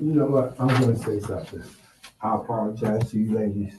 You know what? I'm going to say something. I apologize to you ladies.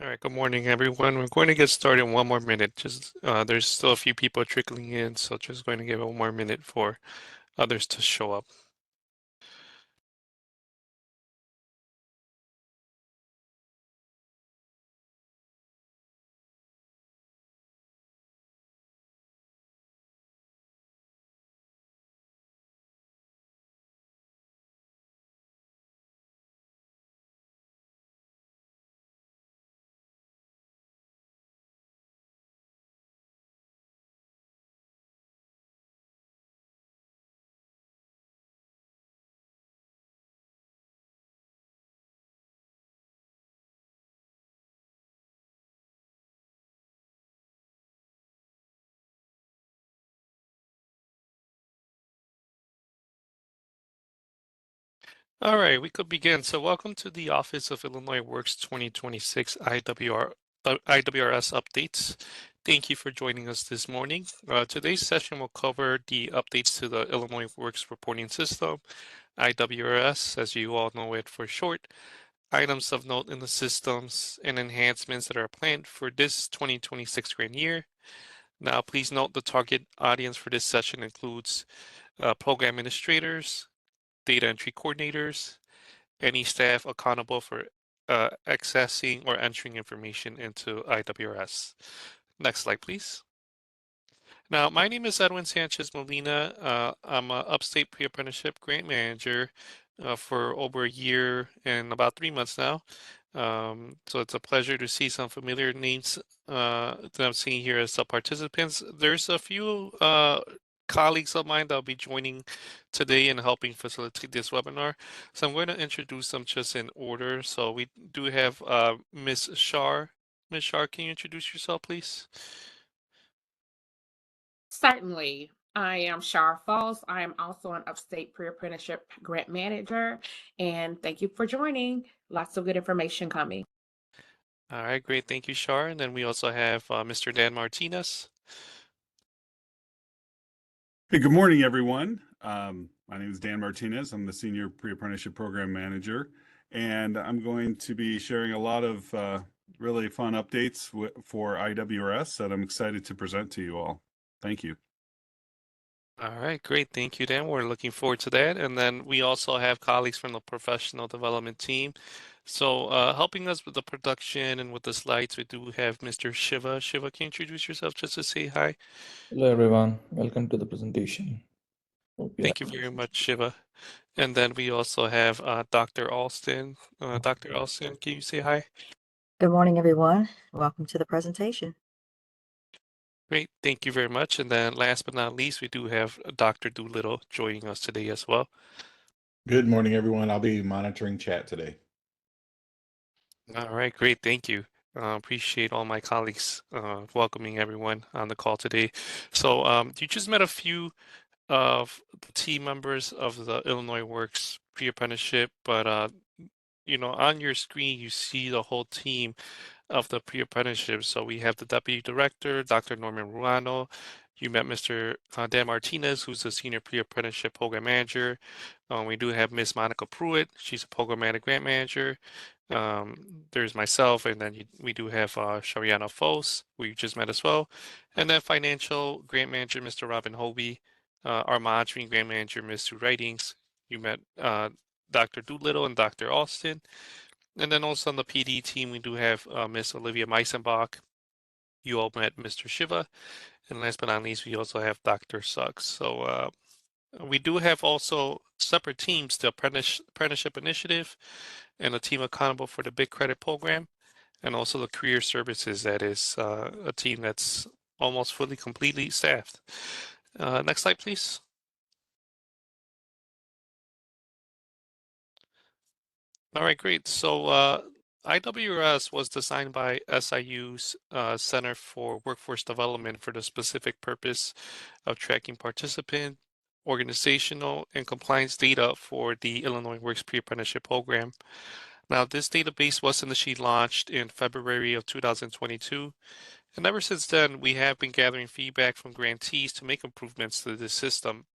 All right, good morning, everyone. We're going to get started in one more minute. Just there's still a few people trickling in, so just going to give it one more minute for others to show up. All right, we could begin. So welcome to the Office of Illinois Works 2026 IWRS Updates. Thank you for joining us this morning. Today's session will cover the updates to the Illinois Works Reporting System, IWRS, as you all know it for short, items of note in the systems, and enhancements that are planned for this 2026 grant year. Now, please note the target audience for this session includes program administrators, data entry coordinators, any staff accountable for accessing or entering information into IWRS. Next slide, please. Now, my name is Edwin Sanchez Molina. I'm an Upstate Pre-Apprenticeship Grant Manager for over a year and about 3 months now. So it's a pleasure to see some familiar names that I'm seeing here as participants. There's a few colleagues of mine that will be joining today and helping facilitate this webinar. So I'm going to introduce them just in order. So we do have Ms. Shar. Ms. Shar, can you introduce yourself, please? Certainly. I am Shar Falls. I am also an Upstate Pre-Apprenticeship Grant Manager, and thank you for joining. Lots of good information coming. All right, great. Thank you, Shar. And then we also have Mr. Dan Martinez. Hey, good morning, everyone. My name is Dan Martinez. I'm the Senior Pre-Apprenticeship Program Manager, and I'm going to be sharing a lot of really fun updates for IWRS that I'm excited to present to you all. Thank you. All right, great. Thank you, Dan. We're looking forward to that. And then we also have colleagues from the professional development team. So helping us with the production and with the slides, we do have Mr. Shiva. Shiva, can you introduce yourself just to say hi? Hello everyone, welcome to the presentation. Hope you Thank you very much, Shiva. And then we also have Dr. Alston. Dr. Alston, can you say hi? Good morning, everyone. Welcome to the presentation. Great, thank you very much. And then last but not least, we do have Dr. Doolittle joining us today as well. Good morning, everyone. I'll be monitoring chat today. All right, great. Thank you. Appreciate all my colleagues welcoming everyone on the call today. So you just met a few of the team members of the Illinois Works pre-apprenticeship, but on your screen you see the whole team of the pre-apprenticeship. So we have the Deputy Director, Dr. Norman Ruano. You met Mr. Dan Martinez, who's the Senior Pre-Apprenticeship Program Manager. We do have Miss Monica Pruitt. She's a Programmatic Grant Manager. There's myself, and then we do have Shariana Fos, who you just met as well. And then Financial Grant Manager, Mr. Robin Hobie. Our Monitoring Grant Manager, Ms. Sue Writings. You met Dr. Doolittle and Dr. Austin. And then also on the PD team, we do have Miss Olivia Meisenbach. You all met Mr. Shiva. And last but not least, we also have Dr. Suggs. So we do have also separate teams, the Apprenticeship Initiative and a team accountable for the Big Credit Program, and also the Career Services, that is a team that's almost fully completely staffed. Next slide, please. All right, great. So IWRS was designed by SIU's Center for Workforce Development for the specific purpose of tracking participant, organizational, and compliance data for the Illinois Works Pre-Apprenticeship Program. Now, this database was initially launched in February of 2022, and ever since then, we have been gathering feedback from grantees to make improvements to this system.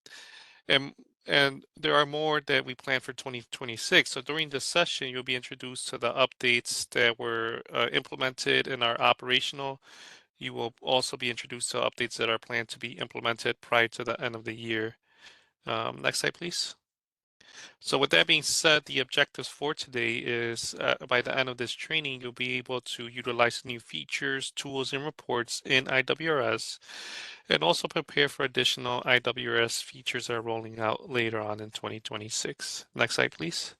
And there are more that we plan for 2026. So during this session, you'll be introduced to the updates that were implemented and are operational. You will also be introduced to updates that are planned to be implemented prior to the end of the year. Next slide, please. So with that being said, the objectives for today is by the end of this training, you'll be able to utilize new features, tools, and reports in IWRS, and also prepare for additional IWRS features that are rolling out later on in 2026. Next slide, please.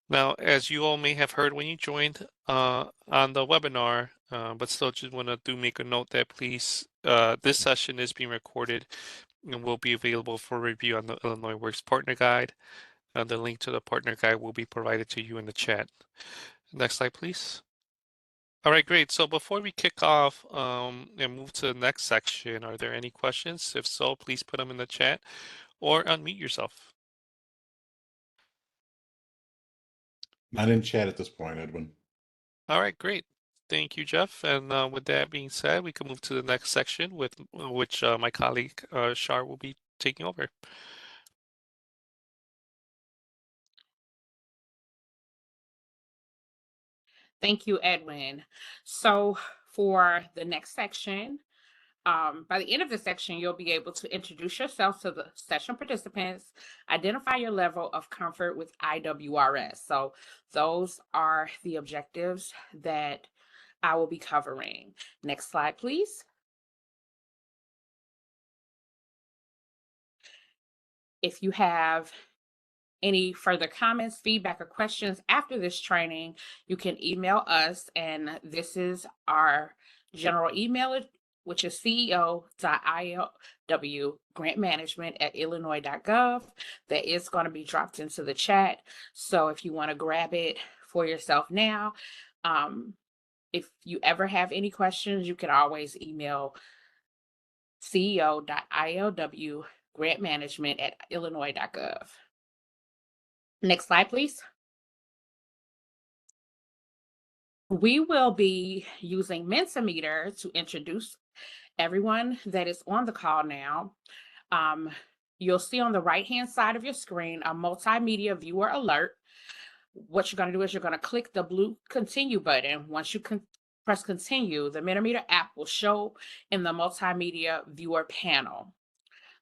Now, as you all may have heard when you joined on the webinar, but still just want to make a note that please, this session is being recorded and will be available for review on the Illinois Works Partner Guide. The link to the Partner Guide will be provided to you in the chat. Next slide, please. All right, great. So before we kick off and move to the next section, are there any questions? If so, please put them in the chat or unmute yourself. Not in chat at this point, Edwin. All right, great. Thank you, Jeff. And with that being said, we can move to the next section with which my colleague Shar will be taking over. Thank you, Edwin. So for the next section, by the end of the section, you'll be able to introduce yourself to the session participants, identify your level of comfort with IWRS. So those are the objectives that I will be covering. Next slide, please. If you have any further comments, feedback, or questions after this training, you can email us, and this is our general email, which is ceo.ilwgrantmanagement@illinois.gov. That is going to be dropped into the chat. So if you want to grab it for yourself now, if you ever have any questions, you can always email ceo.ilwgrantmanagement@illinois.gov. Next slide, please. We will be using Mentimeter to introduce everyone that is on the call now. You'll see on the right-hand side of your screen a multimedia viewer alert. What you're going to do is you're going to click the blue continue button. Once you press continue, the Mentimeter app will show in the multimedia viewer panel.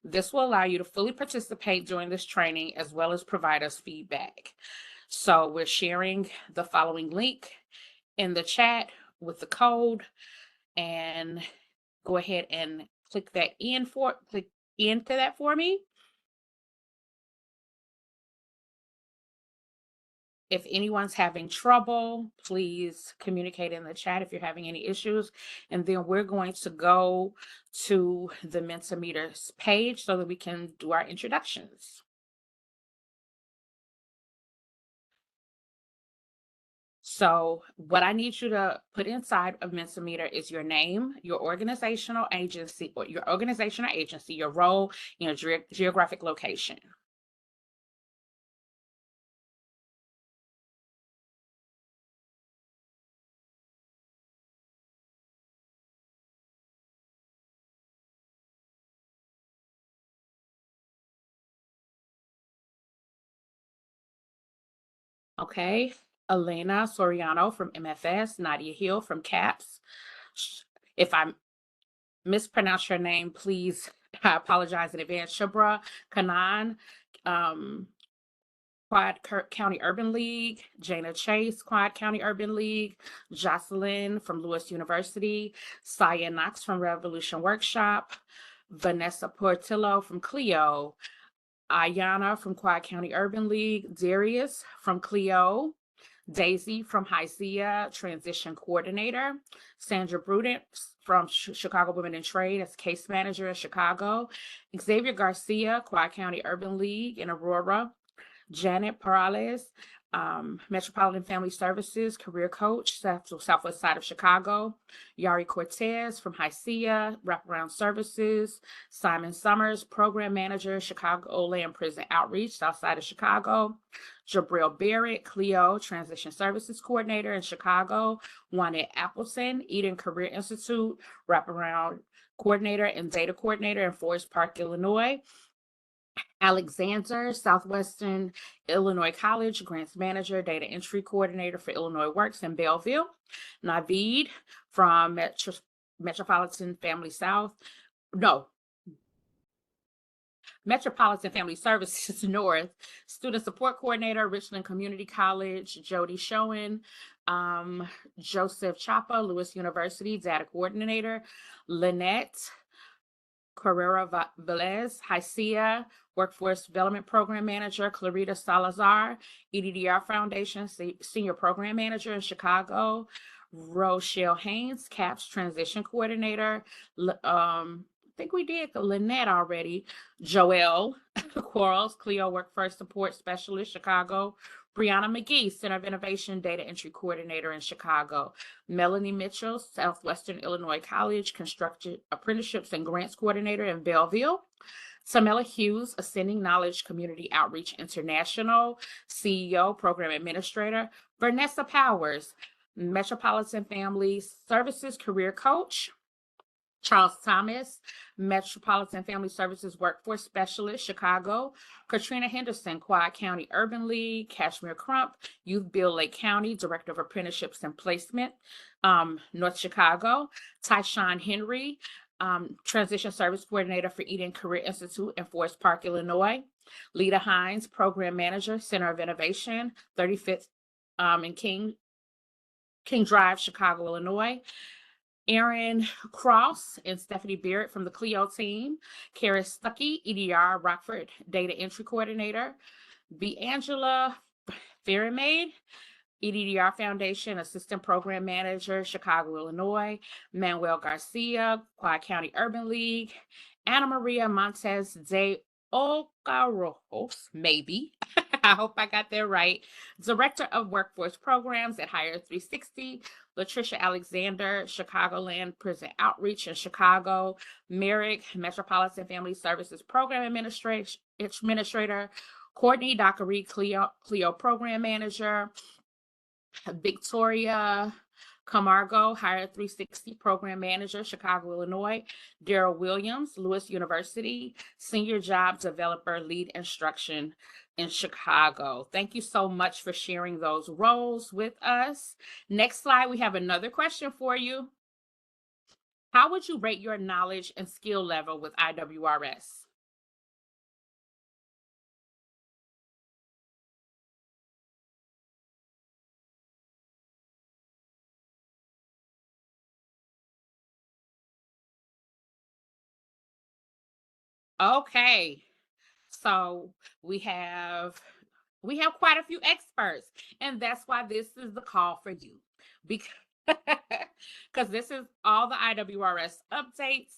This will allow you to fully participate during this training as well as provide us feedback. So we're sharing the following link in the chat with the code, and go ahead and click into that for me. If anyone's having trouble, please communicate in the chat if you're having any issues. And then we're going to go to the Mentimeter page so that we can do our introductions. So what I need you to put inside of Mentimeter is your name, your organizational agency, your role, and your geographic location. Okay, Elena Soriano from MFS, Nadia Hill from CAPS. If I mispronounce your name, please, I apologize in advance. Shubra Kanan, Quad County Urban League, Jana Chase, Quad County Urban League, Jocelyn from Lewis University, Saya Knox from Revolution Workshop, Vanessa Portillo from Clio, Ayana from Quad County Urban League, Darius from Clio, Daisy from Hysia, Transition Coordinator, Sandra Brudent from Chicago Women in Trade as Case Manager in Chicago, Xavier Garcia, Quad County Urban League in Aurora, Janet Perales, Metropolitan Family Services, Career Coach, Southwest side of Chicago, Yari Cortez from Hysia, Wraparound Services, Simon Summers, Program Manager, Chicago Land Prison Outreach, South side of Chicago, Jabril Barrett, Clio, Transition Services Coordinator in Chicago, Juanette Appleton, Eden Career Institute, Wraparound Coordinator and Data Coordinator in Forest Park, Illinois, Alexander, Southwestern Illinois College, Grants Manager, Data Entry Coordinator for Illinois Works in Belleville. Naveed from Metropolitan Family Services North, Student Support Coordinator, Richland Community College, Jody Schoen, Joseph Chapa, Lewis University, Data Coordinator, Lynette Carrera Velez, Hysia, Workforce Development Program Manager, Clarita Salazar, EDDR Foundation, Senior Program Manager in Chicago, Rochelle Haynes, CAPS Transition Coordinator, I think we did Lynette already, Joelle Quarles, Clio Workforce Support Specialist, Chicago, Brianna McGee, Center of Innovation Data Entry Coordinator in Chicago, Melanie Mitchell, Southwestern Illinois College, Construction Apprenticeships and Grants Coordinator in Belleville, Tamela Hughes, Ascending Knowledge Community Outreach International, CEO, Program Administrator. Vanessa Powers, Metropolitan Family Services Career Coach. Charles Thomas, Metropolitan Family Services Workforce Specialist, Chicago. Katrina Henderson, Quad County Urban League. Kashmir Crump, Youth Build Lake County, Director of Apprenticeships and Placement, North Chicago. Tyshawn Henry, Transition Service Coordinator for Eden Career Institute in Forest Park, Illinois. Lita Hines, Program Manager, Center of Innovation, 35th in King Drive, Chicago, Illinois. Aaron Cross and Stephanie Barrett from the Clio team. Kara Stuckey, EDR Rockford Data Entry Coordinator. Angela Fairmaid, EDDR Foundation Assistant Program Manager, Chicago, Illinois. Manuel Garcia, Quad County Urban League. Ana Maria Montes de Ocarojos, maybe. I hope I got that right. Director of Workforce Programs at Hire 360. Latricia Alexander, Chicagoland Prison Outreach in Chicago. Merrick, Metropolitan Family Services Program Administrator. Courtney Dockery, Clio Program Manager. Victoria Camargo, Hire 360 Program Manager, Chicago, Illinois. Daryl Williams, Lewis University, Senior Job Developer, Lead Instruction in Chicago. Thank you so much for sharing those roles with us. Next slide, we have another question for you. How would you rate your knowledge and skill level with IWRS? Okay, so we have quite a few experts, and that's why this is the call for you, because this is all the IWRS updates.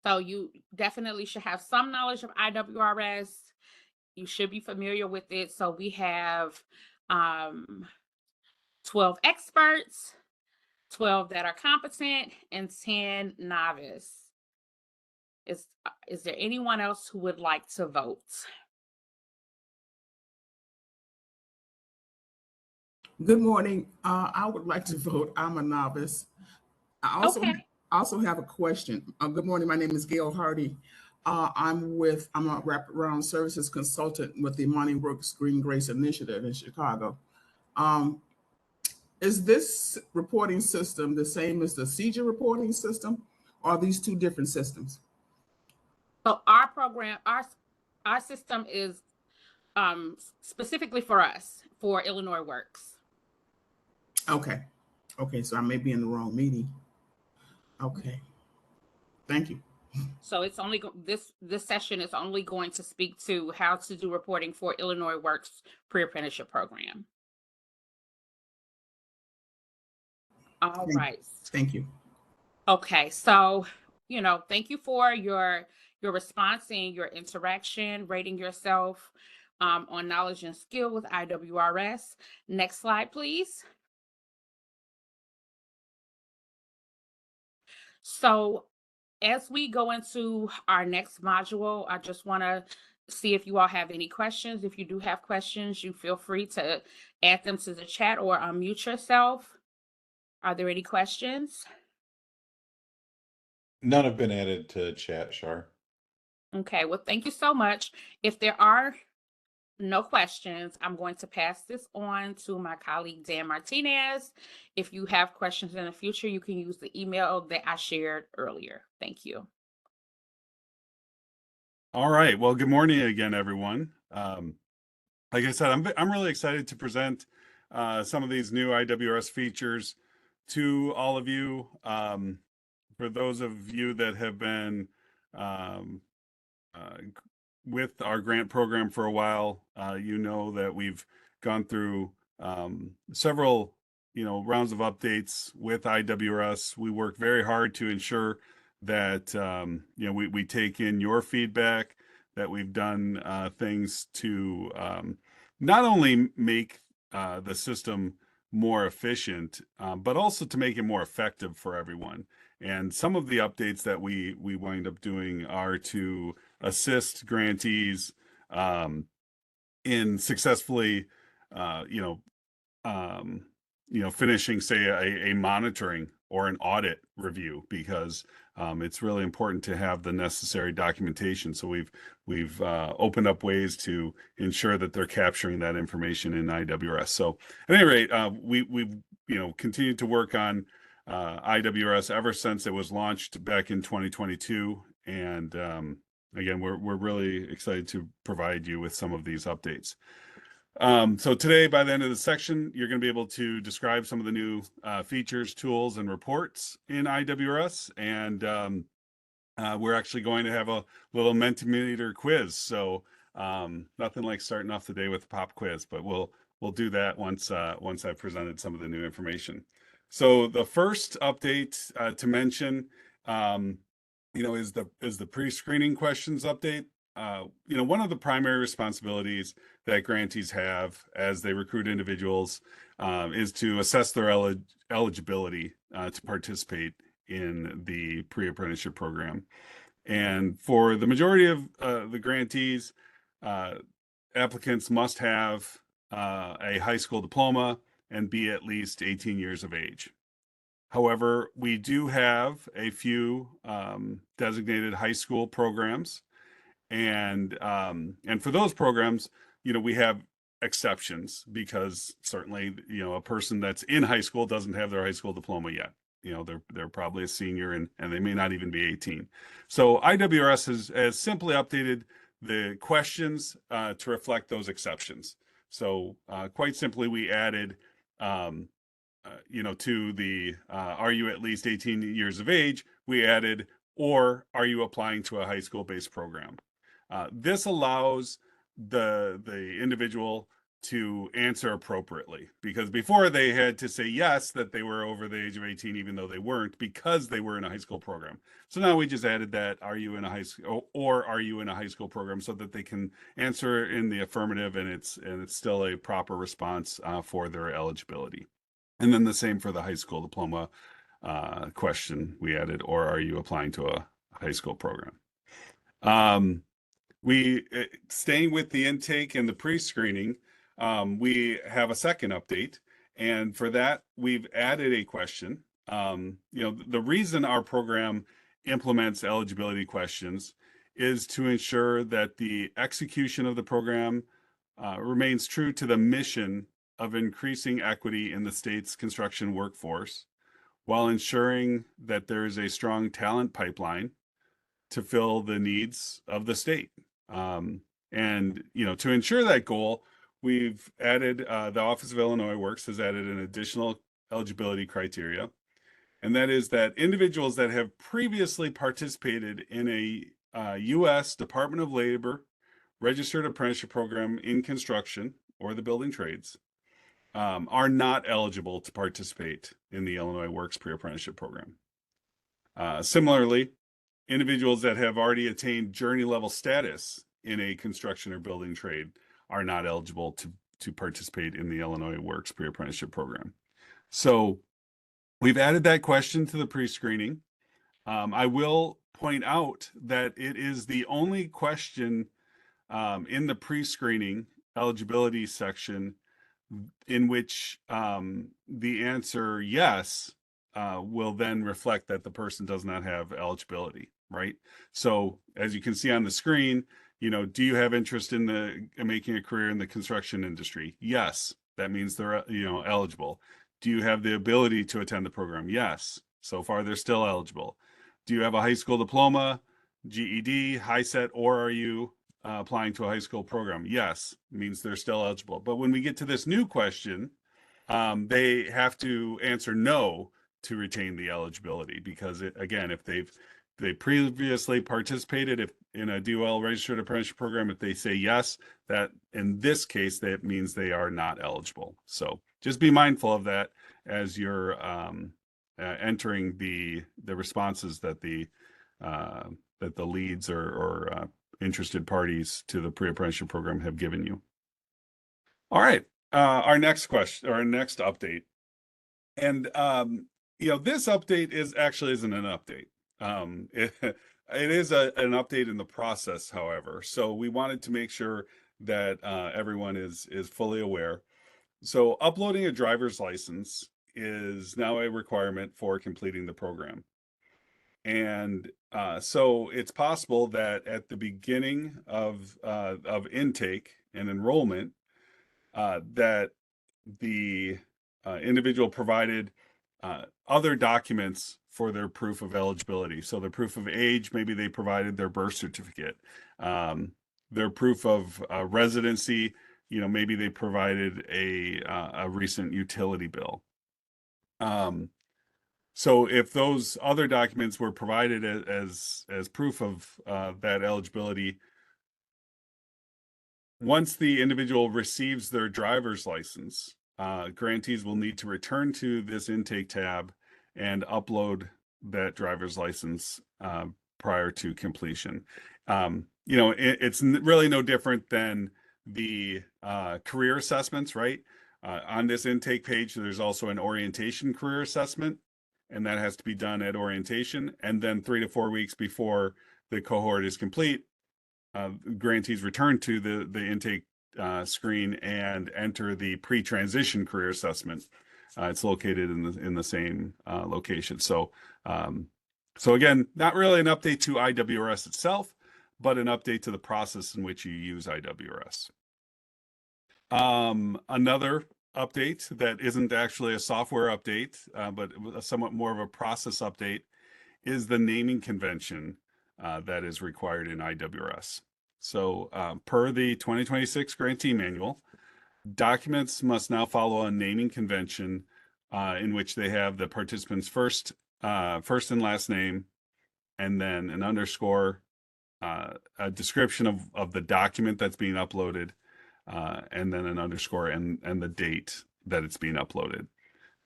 So you definitely should have some knowledge of IWRS. You should be familiar with it. So we have 12 experts, 12 that are competent, and 10 novice. Is there anyone else who would like to vote? Good morning. I would like to vote. I'm a novice. I also have a question. Good morning. My name is Gail Hardy. I'm a wraparound services consultant with the Money Works Green Grace Initiative in Chicago. Is this reporting system the same as the CJA reporting system, or are these two different systems? So our program, our system is specifically for us, for Illinois Works. Okay. So I may be in the wrong meeting. Okay. Thank you. So it's only this session is only going to speak to how to do reporting for Illinois Works pre-apprenticeship program. All right. Thank you. Okay, so thank you for your response and your interaction, rating yourself on knowledge and skill with IWRS. Next slide, please. So as we go into our next module, I just want to see if you all have any questions. If you do have questions, you feel free to add them to the chat or unmute yourself. Are there any questions? None have been added to chat, Shar. Okay, well, thank you so much. If there are no questions, I'm going to pass this on to my colleague, Dan Martinez. If you have questions in the future, you can use the email that I shared earlier. Thank you. All right. Well, good morning again, everyone. Like I said, I'm really excited to present some of these new IWRS features to all of you. For those of you that have been with our grant program for a while, you know that we've gone through several rounds of updates with IWRS. We work very hard to ensure that we take in your feedback, that we've done things to not only make the system more efficient, but also to make it more effective for everyone. And some of the updates that we wind up doing are to assist grantees in successfully, finishing, say, a monitoring or an audit review, because it's really important to have the necessary documentation. So we've opened up ways to ensure that they're capturing that information in IWRS. So at any rate, we've continued to work on IWRS ever since it was launched back in 2022, and again, we're really excited to provide you with some of these updates. So today, by the end of the section, you're going to be able to describe some of the new features, tools, and reports in IWRS. And we're actually going to have a little Mentimeter quiz. So nothing like starting off the day with a pop quiz, but we'll do that once I've presented some of the new information. So the first update to mention, is the pre-screening questions update. One of the primary responsibilities that grantees have as they recruit individuals is to assess their eligibility to participate in the pre-apprenticeship program. And for the majority of the grantees, applicants must have a high school diploma and be at least 18 years of age. However, we do have a few designated high school programs, and for those programs, we have exceptions, because certainly, a person that's in high school doesn't have their high school diploma yet. They're probably a senior, and they may not even be 18. So IWRS has simply updated the questions to reflect those exceptions. So quite simply, we added to the are you at least 18 years of age, we added, or are you applying to a high school based program? This allows the individual to answer appropriately, because before they had to say yes, that they were over the age of 18, even though they weren't, because they were in a high school program. So now we just added that, are you in a high school, or are you in a high school program, so that they can answer in the affirmative, and it's still a proper response for their eligibility. And then the same for the high school diploma question we added, or are you applying to a high school program? We staying with the intake and the pre-screening, we have a second update, and for that we've added a question. The reason our program implements eligibility questions is to ensure that the execution of the program remains true to the mission of increasing equity in the state's construction workforce, while ensuring that there is a strong talent pipeline to fill the needs of the state. And to ensure that goal, we've added, the Office of Illinois Works has added an additional eligibility criteria, and that is that individuals that have previously participated in a U.S. Department of Labor registered apprenticeship program in construction or the building trades are not eligible to participate in the Illinois Works pre-apprenticeship program. Similarly, individuals that have already attained journey level status in a construction or building trade are not eligible to participate in the Illinois Works pre-apprenticeship program. So we've added that question to the pre-screening. I will point out that it is the only question in the pre-screening eligibility section in which the answer yes will then reflect that the person does not have eligibility, right? So as you can see on the screen, do you have interest in making a career in the construction industry? Yes, that means they're eligible. Do you have the ability to attend the program? Yes, so far they're still eligible. Do you have a high school diploma, GED, HiSET, or are you applying to a high school program? Yes, means they're still eligible. But when we get to this new question, they have to answer no to retain the eligibility, because again, if they previously participated in a DOL registered apprenticeship program, if they say yes, that in this case, that means they are not eligible. So just be mindful of that as you're entering the responses that the leads or interested parties to the pre-apprenticeship program have given you. All right, our next question, or our next update. And This update isn't an update. It is an update in the process, however. So we wanted to make sure that everyone is fully aware. So uploading a driver's license is now a requirement for completing the program. And so it's possible that at the beginning of intake and enrollment, that the individual provided other documents for their proof of eligibility. So the proof of age, maybe they provided their birth certificate, their proof of residency. Maybe they provided a recent utility bill. So if those other documents were provided as proof of that eligibility, once the individual receives their driver's license, grantees will need to return to this intake tab and upload that driver's license prior to completion. It's really no different than the career assessments, right? On this intake page, there's also an orientation career assessment, and that has to be done at orientation. And then 3 to 4 weeks before the cohort is complete, grantees return to the intake screen and enter the pre-transition career assessment. It's located in the same location. So again, not really an update to IWRS itself, but an update to the process in which you use IWRS. Another update that isn't actually a software update, but somewhat more of a process update, is the naming convention that is required in IWRS. So per the 2026 grantee manual, documents must now follow a naming convention in which they have the participant's first and last name, and then an underscore, a description of the document that's being uploaded, and then an underscore and the date that it's being uploaded.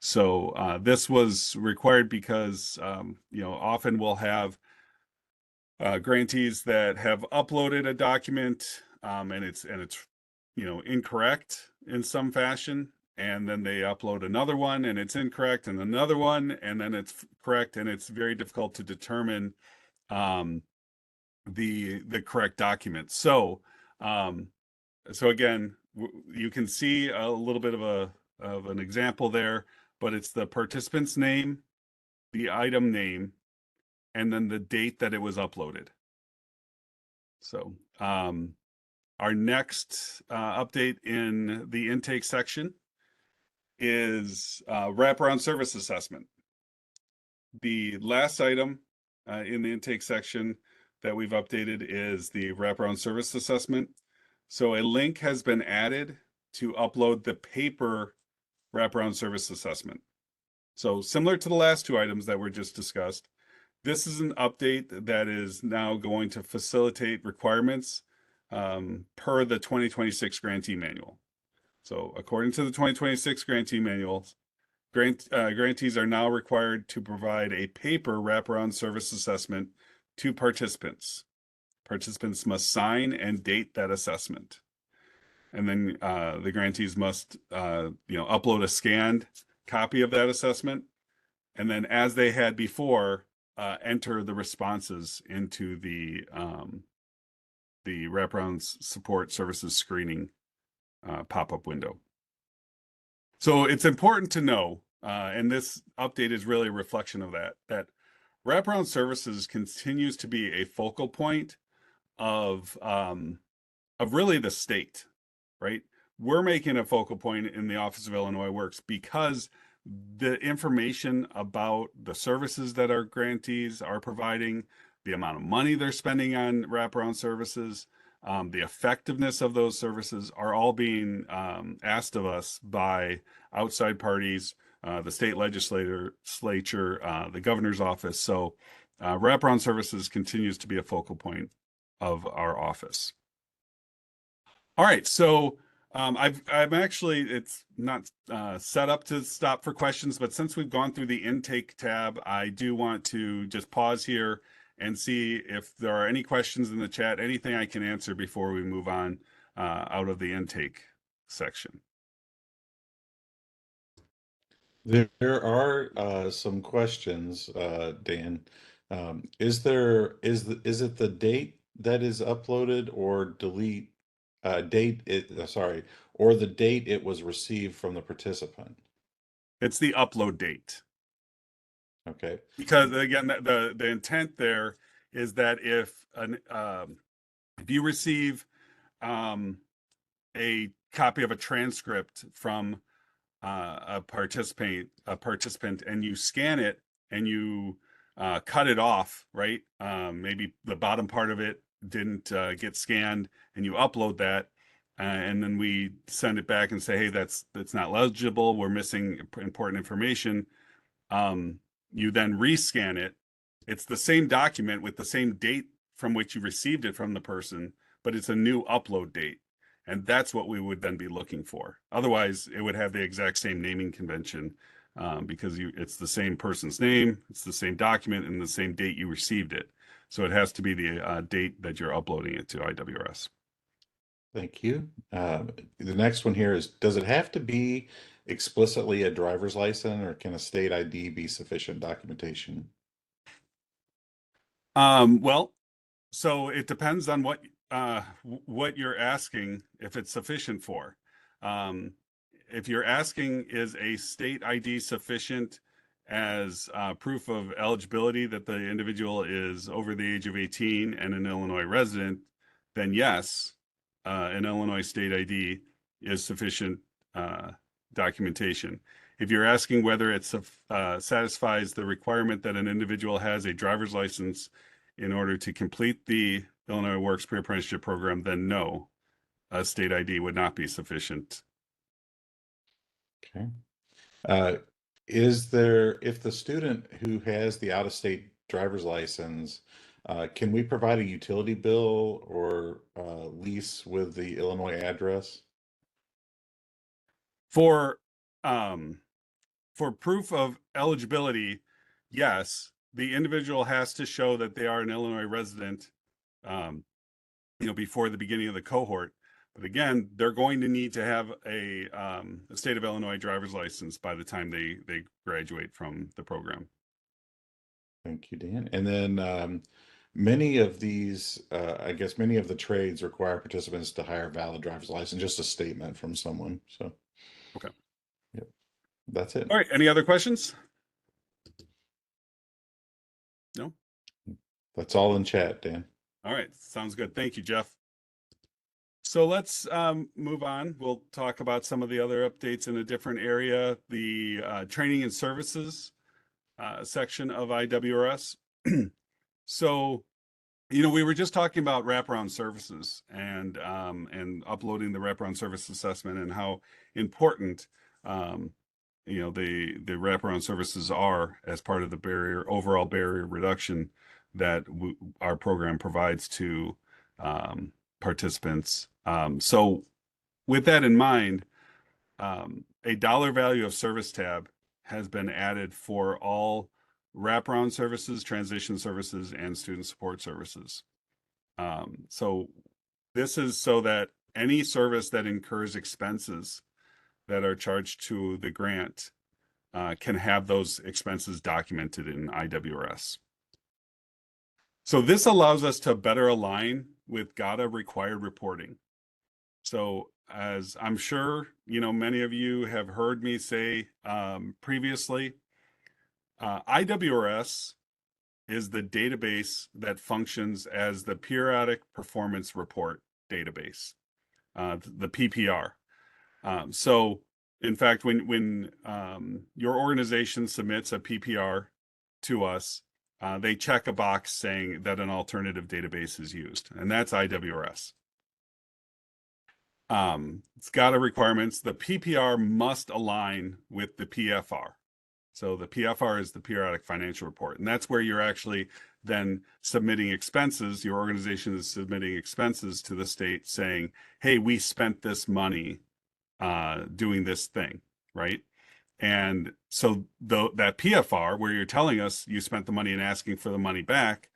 So this was required because often we'll have grantees that have uploaded a document and it's incorrect in some fashion, and then they upload another one and it's incorrect, and another one and then it's correct, and it's very difficult to determine the correct document. So again, you can see a little bit of an example there, but it's the participant's name, the item name, and then the date that it was uploaded. So our next update in the intake section is wraparound service assessment. The last item in the intake section that we've updated is the wraparound service assessment. So a link has been added to upload the paper wraparound service assessment. So similar to the last two items that were just discussed, this is an update that is now going to facilitate requirements per the 2026 grantee manual. So according to the 2026 grantee manual, grantees are now required to provide a paper wraparound service assessment to participants. Participants must sign and date that assessment. And then the grantees must upload a scanned copy of that assessment. And then, as they had before, enter the responses into the wraparound support services screening pop-up window. So it's important to know, and this update is really a reflection of that wraparound services continues to be a focal point of really the state, right? We're making a focal point in the Office of Illinois Works because the information about the services that our grantees are providing, the amount of money they're spending on wraparound services, the effectiveness of those services are all being asked of us by outside parties, the state legislature, the governor's office. So wraparound services continues to be a focal point of our office. All right, so I'm actually, it's not set up to stop for questions, but since we've gone through the intake tab, I do want to just pause here and see if there are any questions in the chat, anything I can answer before we move on out of the intake section. There are some questions, Dan. Is it the date that is uploaded or delete date it sorry, or the date it was received from the participant? It's the upload date. Okay. Because again, the intent there is that if you receive a copy of a transcript from a participant, and you scan it and you cut it off, right? Maybe the bottom part of it didn't get scanned, and you upload that, and then we send it back and say, hey, that's not legible. We're missing important information. You then rescan it. It's the same document with the same date from which you received it from the person, but it's a new upload date. And that's what we would then be looking for. Otherwise, it would have the exact same naming convention because it's the same person's name, it's the same document, and the same date you received it. So it has to be the date that you're uploading it to IWRS. Thank you. The next one here is, does it have to be explicitly a driver's license, or can a state ID be sufficient documentation? Well, so it depends on what you're asking, if it's sufficient for. If you're asking, is a state ID sufficient as proof of eligibility that the individual is over the age of 18 and an Illinois resident, then yes, an Illinois state ID is sufficient documentation. If you're asking whether it satisfies the requirement that an individual has a driver's license in order to complete the Illinois Works Pre-Apprenticeship Program, then no, a state ID would not be sufficient. Okay. If the student who has the out-of-state driver's license, can we provide a utility bill or lease with the Illinois address? For proof of eligibility, yes, the individual has to show that they are an Illinois resident, before the beginning of the cohort. But again, they're going to need to have a state of Illinois driver's license by the time they graduate from the program. Thank you, Dan. And then many of these, I guess many of the trades require participants to hire a valid driver's license, just a statement from someone. So, okay. Yep. That's it. All right. Any other questions? No? That's all in chat, Dan. All right. Sounds good. Thank you, Jeff. So let's move on. We'll talk about some of the other updates in a different area, the training and services section of IWRS. So, we were just talking about wraparound services and uploading the wraparound service assessment and how important the wraparound services are as part of the overall barrier reduction that our program provides to participants. So with that in mind, a dollar value of service tab has been added for all wraparound services, transition services, and student support services. So this is so that any service that incurs expenses that are charged to the grant can have those expenses documented in IWRS. So this allows us to better align with GATA required reporting. So as I'm sure, many of you have heard me say previously, IWRS is the database that functions as the periodic performance report database, the PPR. So in fact, when your organization submits a PPR to us, they check a box saying that an alternative database is used, and that's IWRS. It's got a requirements. The PPR must align with the PFR. So the PFR is the periodic financial report, and that's where you're actually then submitting expenses. Your organization is submitting expenses to the state saying, hey, we spent this money doing this thing, right? And so that PFR, where you're telling us you spent the money and asking for the money back,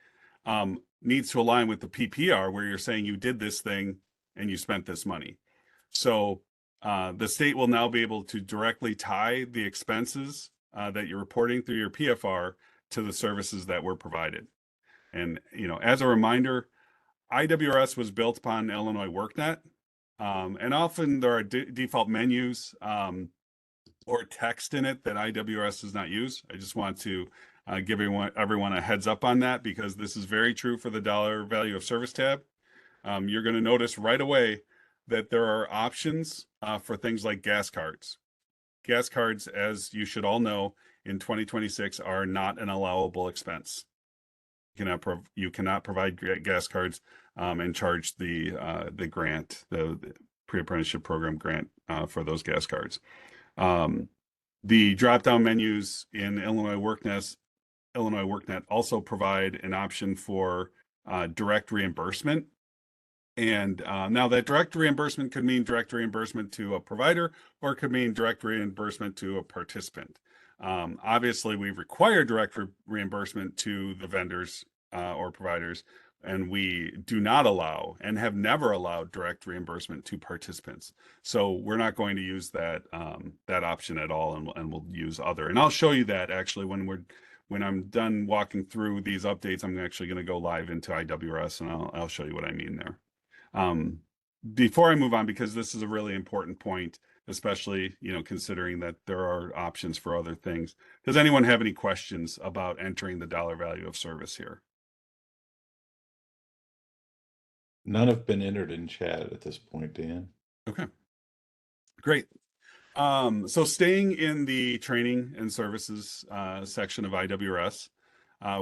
needs to align with the PPR, where you're saying you did this thing and you spent this money. So The state will now be able to directly tie the expenses that you're reporting through your PFR to the services that were provided. And, as a reminder, IWRS was built upon Illinois workNet. And often there are default menus or text in it that IWRS does not use. I just want to give everyone a heads up on that, because this is very true for the dollar value of service tab. You're going to notice right away that there are options for things like gas cards. Gas cards, as you should all know, in 2026 are not an allowable expense. You cannot provide gas cards and charge the grant, the pre-apprenticeship program grant for those gas cards. The drop-down menus in Illinois workNet also provide an option for direct reimbursement. And now that direct reimbursement could mean direct reimbursement to a provider, or it could mean direct reimbursement to a participant. Obviously, we require direct reimbursement to the vendors or providers, and we do not allow and have never allowed direct reimbursement to participants. So we're not going to use that that option at all, and we'll use other. And I'll show you that actually when I'm done walking through these updates. I'm actually going to go live into IWRS, and I'll show you what I mean there. Before I move on, because this is a really important point, especially, considering that there are options for other things. Does anyone have any questions about entering the dollar value of service here? None have been entered in chat at this point, Dan. Okay, great. So staying in the training and services section of IWRS,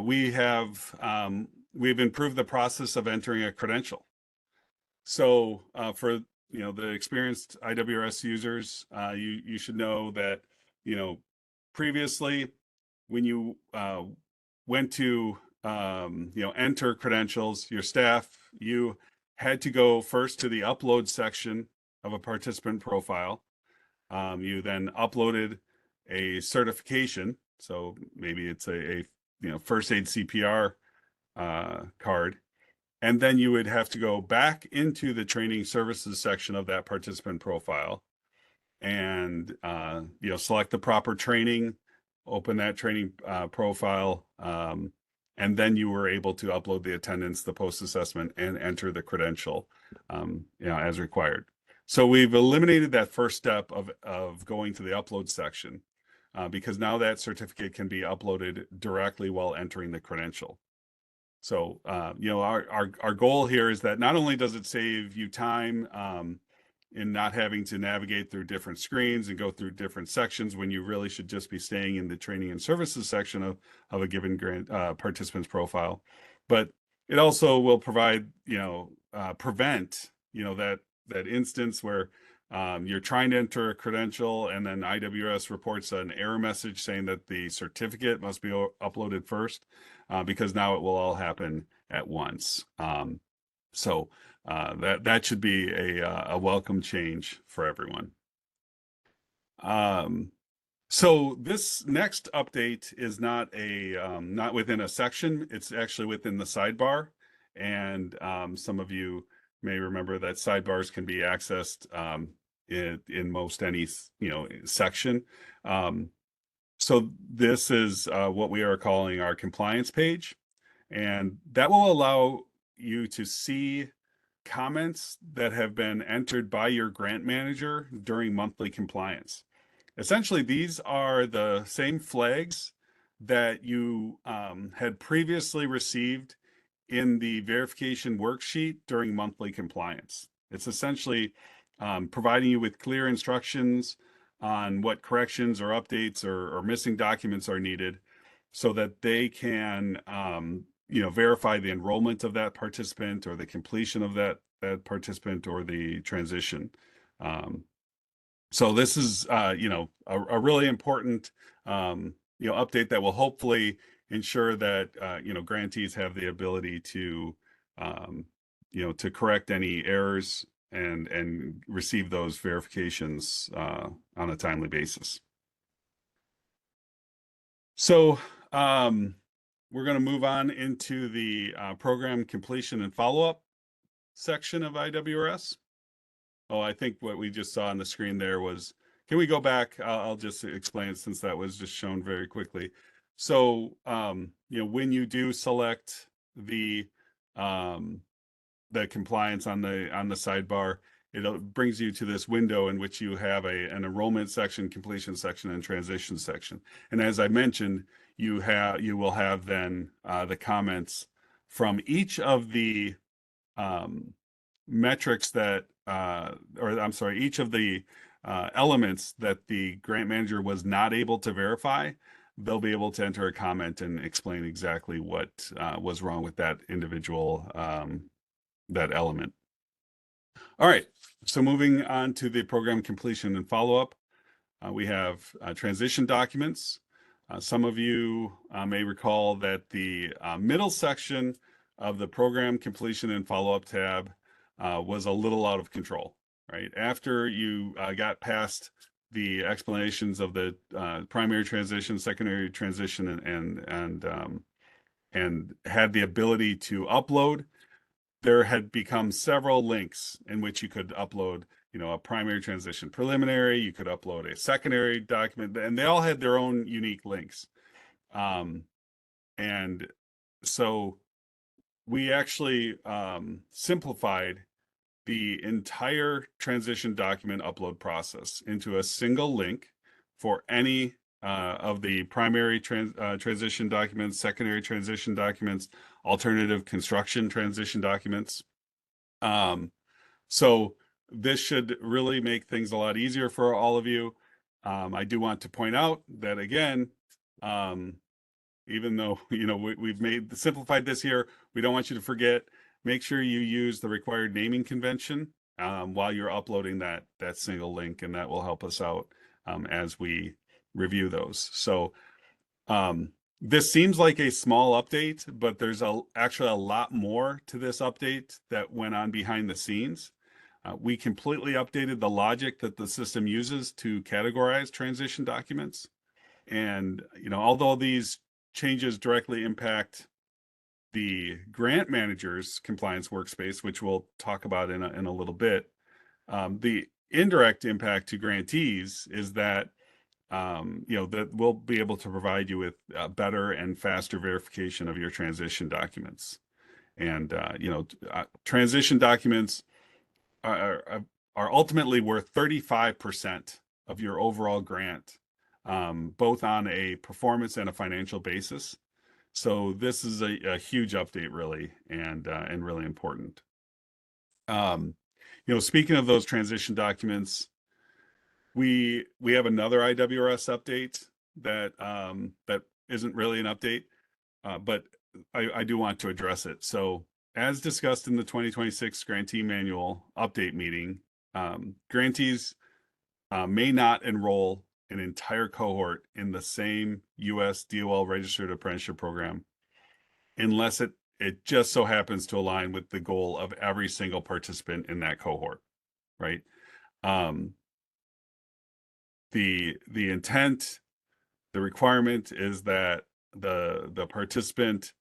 we've improved the process of entering a credential. So for the experienced IWRS users, you should know that previously when you went to enter credentials, your staff, you had to go first to the upload section of a participant profile. You then uploaded a certification, so maybe it's a first aid CPR card. And then you would have to go back into the training services section of that participant profile and, select the proper training, open that training profile, and then you were able to upload the attendance, the post-assessment, and enter the credential, as required. So we've eliminated that first step of going to the upload section because now that certificate can be uploaded directly while entering the credential. So, our goal here is that not only does it save you time in not having to navigate through different screens and go through different sections when you really should just be staying in the training and services section of a given grant participant's profile, but it also will provide, prevent, that instance where you're trying to enter a credential and then IWRS reports an error message saying that the certificate must be uploaded first, because now it will all happen at once. So that should be a welcome change for everyone. So this next update is not not within a section. It's actually within the sidebar, and some of you may remember that sidebars can be accessed in most any section. So this is what we are calling our compliance page, and that will allow you to see comments that have been entered by your grant manager during monthly compliance. Essentially, these are the same flags that you had previously received in the verification worksheet during monthly compliance. It's essentially providing you with clear instructions on what corrections or updates or missing documents are needed so that they can verify the enrollment of that participant or the completion of that participant or the transition. So this is a really important update that will hopefully ensure that grantees have the ability to to correct any errors and receive those verifications on a timely basis. So we're going to move on into the program completion and follow-up section of IWRS. Oh, I think what we just saw on the screen there was, can we go back? I'll just explain since that was just shown very quickly. So, when you do select um, the compliance on the sidebar, it brings you to this window in which you have an enrollment section, completion section, and transition section. And as I mentioned, you will have then the comments from each of the metrics that, or I'm sorry, each of the elements that the grant manager was not able to verify. They'll be able to enter a comment and explain exactly what was wrong with that individual that element. All right, so moving on to the program completion and follow-up, we have transition documents. Some of you may recall that the middle section of the program completion and follow-up tab was a little out of control, right? After you got past the explanations of the primary transition, secondary transition, and had the ability to upload, there had become several links in which you could upload, a primary transition preliminary, you could upload a secondary document, and they all had their own unique links. And so we actually simplified the entire transition document upload process into a single link for any of the primary transition documents, secondary transition documents, alternative construction transition documents. So this should really make things a lot easier for all of you. I do want to point out that again, even though we've simplified this here, we don't want you to forget. Make sure you use the required naming convention while you're uploading that single link, and that will help us out as we review those. So this seems like a small update, but there's actually a lot more to this update that went on behind the scenes. We completely updated the logic that the system uses to categorize transition documents. And, although these changes directly impact the grant manager's compliance workspace, which we'll talk about in a little bit, the indirect impact to grantees is that that we'll be able to provide you with better and faster verification of your transition documents. And transition documents are ultimately worth 35% of your overall grant, both on a performance and a financial basis. So this is a huge update, really, and really important. Speaking of those transition documents, we have another IWRS update that that isn't really an update, but I do want to address it. So as discussed in the 2026 grantee manual update meeting, grantees may not enroll an entire cohort in the same U.S. DOL registered apprenticeship program unless it just so happens to align with the goal of every single participant in that cohort, right? The intent, the requirement is that the participant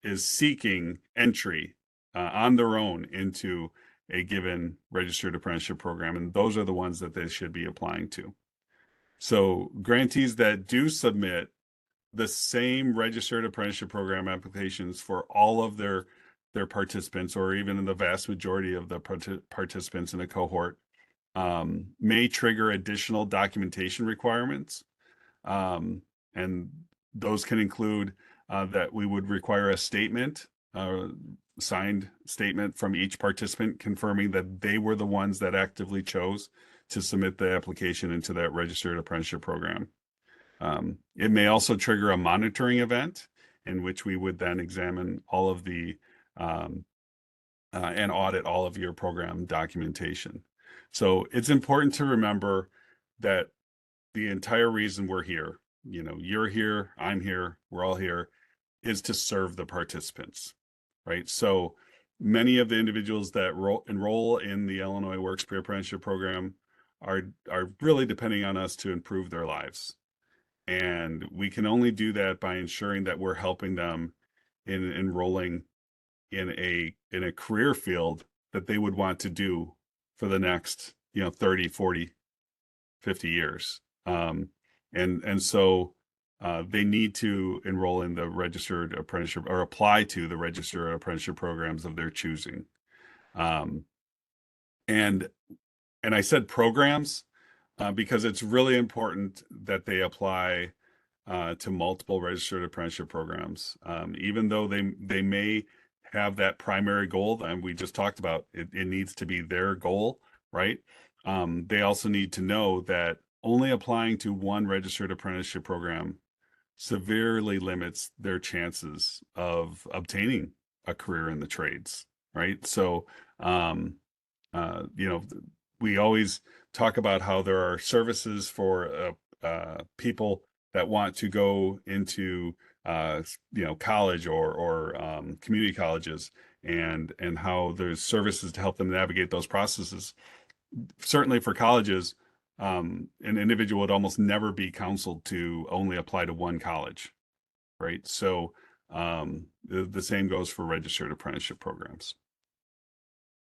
is seeking entry on their own into a given registered apprenticeship program, and those are the ones that they should be applying to. So grantees that do submit the same registered apprenticeship program applications for all of their participants, or even in the vast majority of the participants in a cohort, may trigger additional documentation requirements. And those can include that we would require a statement, signed statement from each participant confirming that they were the ones that actively chose to submit the application into that registered apprenticeship program. It may also trigger a monitoring event in which we would then examine all of the and audit all of your program documentation. So it's important to remember that the entire reason we're here, you're here, I'm here, we're all here, is to serve the participants, right? So many of the individuals that enroll in the Illinois Works Pre-Apprenticeship Program are really depending on us to improve their lives. And we can only do that by ensuring that we're helping them in enrolling in a career field that they would want to do for the next, 30, 40, 50 years. And so they need to enroll in the registered apprenticeship or apply to the registered apprenticeship programs of their choosing. And I said programs because it's really important that they apply to multiple registered apprenticeship programs. Even though they may have that primary goal, and we just talked about it needs to be their goal, right? They also need to know that only applying to one registered apprenticeship program severely limits their chances of obtaining a career in the trades, right? So, we always talk about how there are services for people that want to go into college or community colleges, and how there's services to help them navigate those processes. Certainly for colleges, an individual would almost never be counseled to only apply to one college, right? So the same goes for registered apprenticeship programs.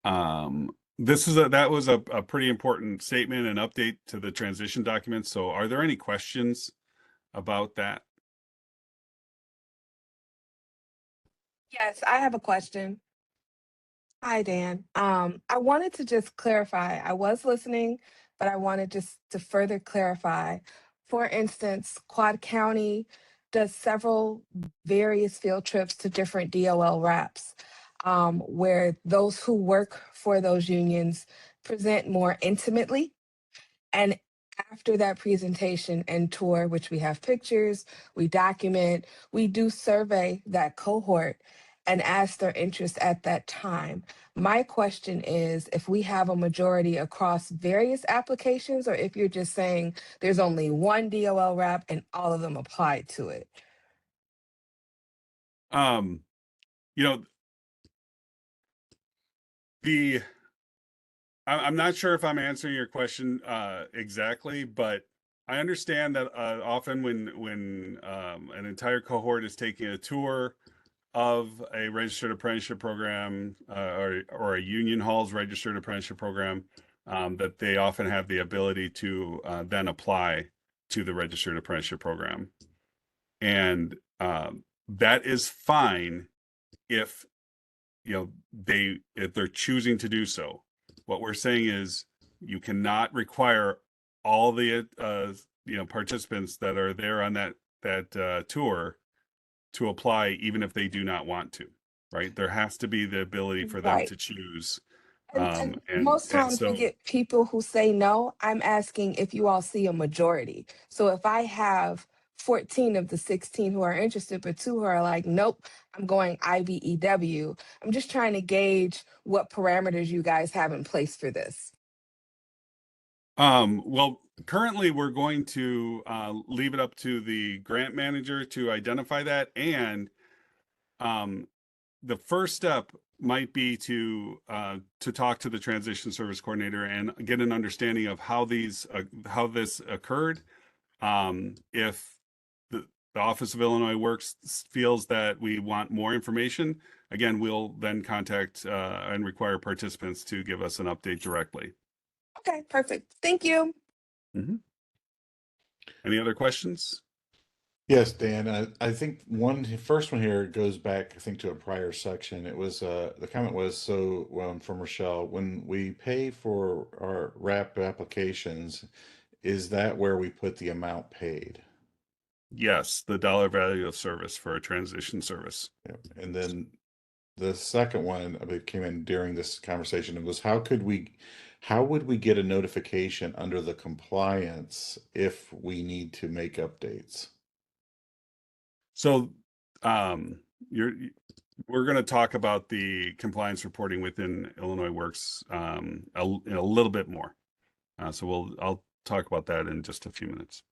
That was a pretty important statement and update to the transition document. So are there any questions about that? Yes, I have a question. Hi, Dan. I wanted to just clarify. I was listening, but I wanted just to further clarify. For instance, Quad County does several various field trips to different DOL reps, where those who work for those unions present more intimately. And after that presentation and tour, which we have pictures, we document, we do survey that cohort and ask their interest at that time. My question is if we have a majority across various applications, or if you're just saying there's only one DOL rep and all of them apply to it. I'm not sure if I'm answering your question exactly, but I understand that often when an entire cohort is taking a tour of a registered apprenticeship program or a union hall's registered apprenticeship program, that they often have the ability to then apply to the registered apprenticeship program. And that is fine if if they're choosing to do so. What we're saying is you cannot require all the participants that are there on that tour to apply, even if they do not want to, right? There has to be the ability for them to choose. And most times we get people who say no. I'm asking if you all see a majority. So if I have 14 of the 16 who are interested, but 2 who are like, nope, I'm going IBEW. I'm just trying to gauge what parameters you guys have in place for this. Well, currently we're going to leave it up to the grant manager to identify that. And the first step might be to talk to the transition service coordinator and get an understanding of how this occurred. If the Office of Illinois Works feels that we want more information, again, we'll then contact and require participants to give us an update directly. Okay, perfect. Thank you. Mm-hmm. Any other questions? Yes, Dan. I think first one here goes back, I think, to a prior section. It was the comment was from Rochelle, when we pay for our RAP applications, is that where we put the amount paid? Yes, the dollar value of service for a transition service. Yeah. And then the second one, I believe, came in during this conversation. It was how would we get a notification under the compliance if we need to make updates? So we're going to talk about the compliance reporting within Illinois Works in a little bit more. So I'll talk about that in just a few minutes.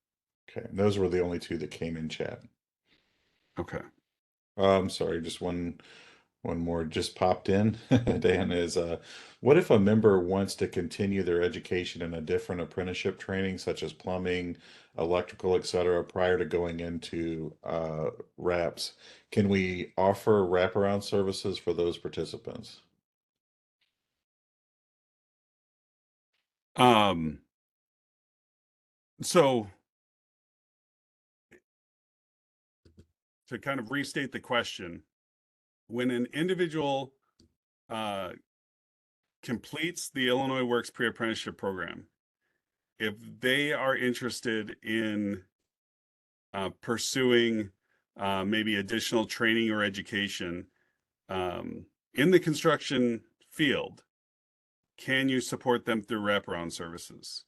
Okay, and those were the only 2 that came in chat. Okay. I'm sorry, just one more just popped in. Dan, is what if a member wants to continue their education in a different apprenticeship training, such as plumbing, electrical, etc., prior to going into RAPs? Can we offer wraparound services for those participants? So to kind of restate the question, when an individual completes the Illinois Works Pre-Apprenticeship Program, if they are interested in pursuing maybe additional training or education in the construction field, can you support them through wraparound services?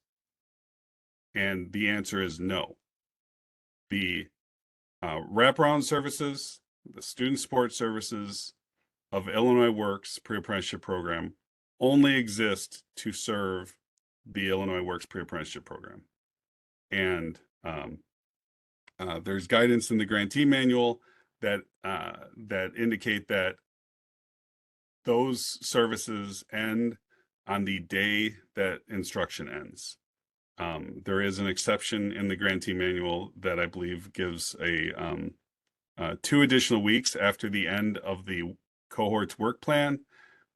And the answer is no. The wraparound services, the student support services of Illinois Works Pre-Apprenticeship Program only exist to serve the Illinois Works Pre-Apprenticeship Program. And there's guidance in the grantee manual that that indicate that those services end on the day that instruction ends. There is an exception in the grantee manual that I believe gives a 2 additional weeks after the end of the cohort's work plan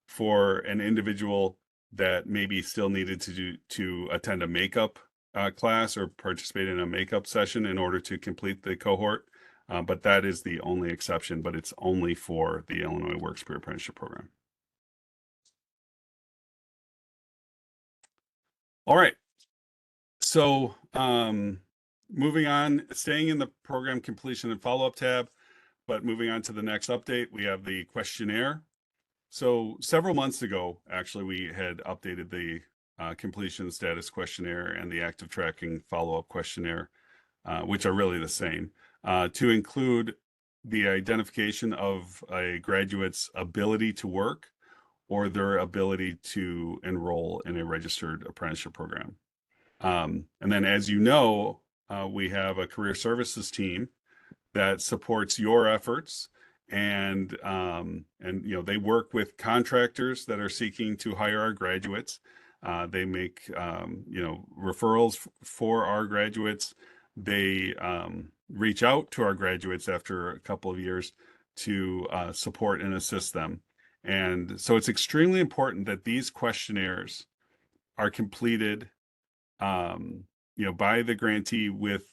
for an individual that maybe still needed to attend a makeup class or participate in a makeup session in order to complete the cohort. But that is the only exception, but it's only for the Illinois Works Pre-Apprenticeship Program. All right. So moving on, staying in the program completion and follow-up tab, but moving on to the next update, we have the questionnaire. So several months ago, actually, we had updated the completion status questionnaire and the active tracking follow-up questionnaire, which are really the same, to include the identification of a graduate's ability to work or their ability to enroll in a registered apprenticeship program. And then, as you know, we have a career services team that supports your efforts, and you know, they work with contractors that are seeking to hire our graduates. They make you know, referrals for our graduates. They reach out to our graduates after a couple of years to support and assist them. And so it's extremely important that these questionnaires are completed you know, by the grantee with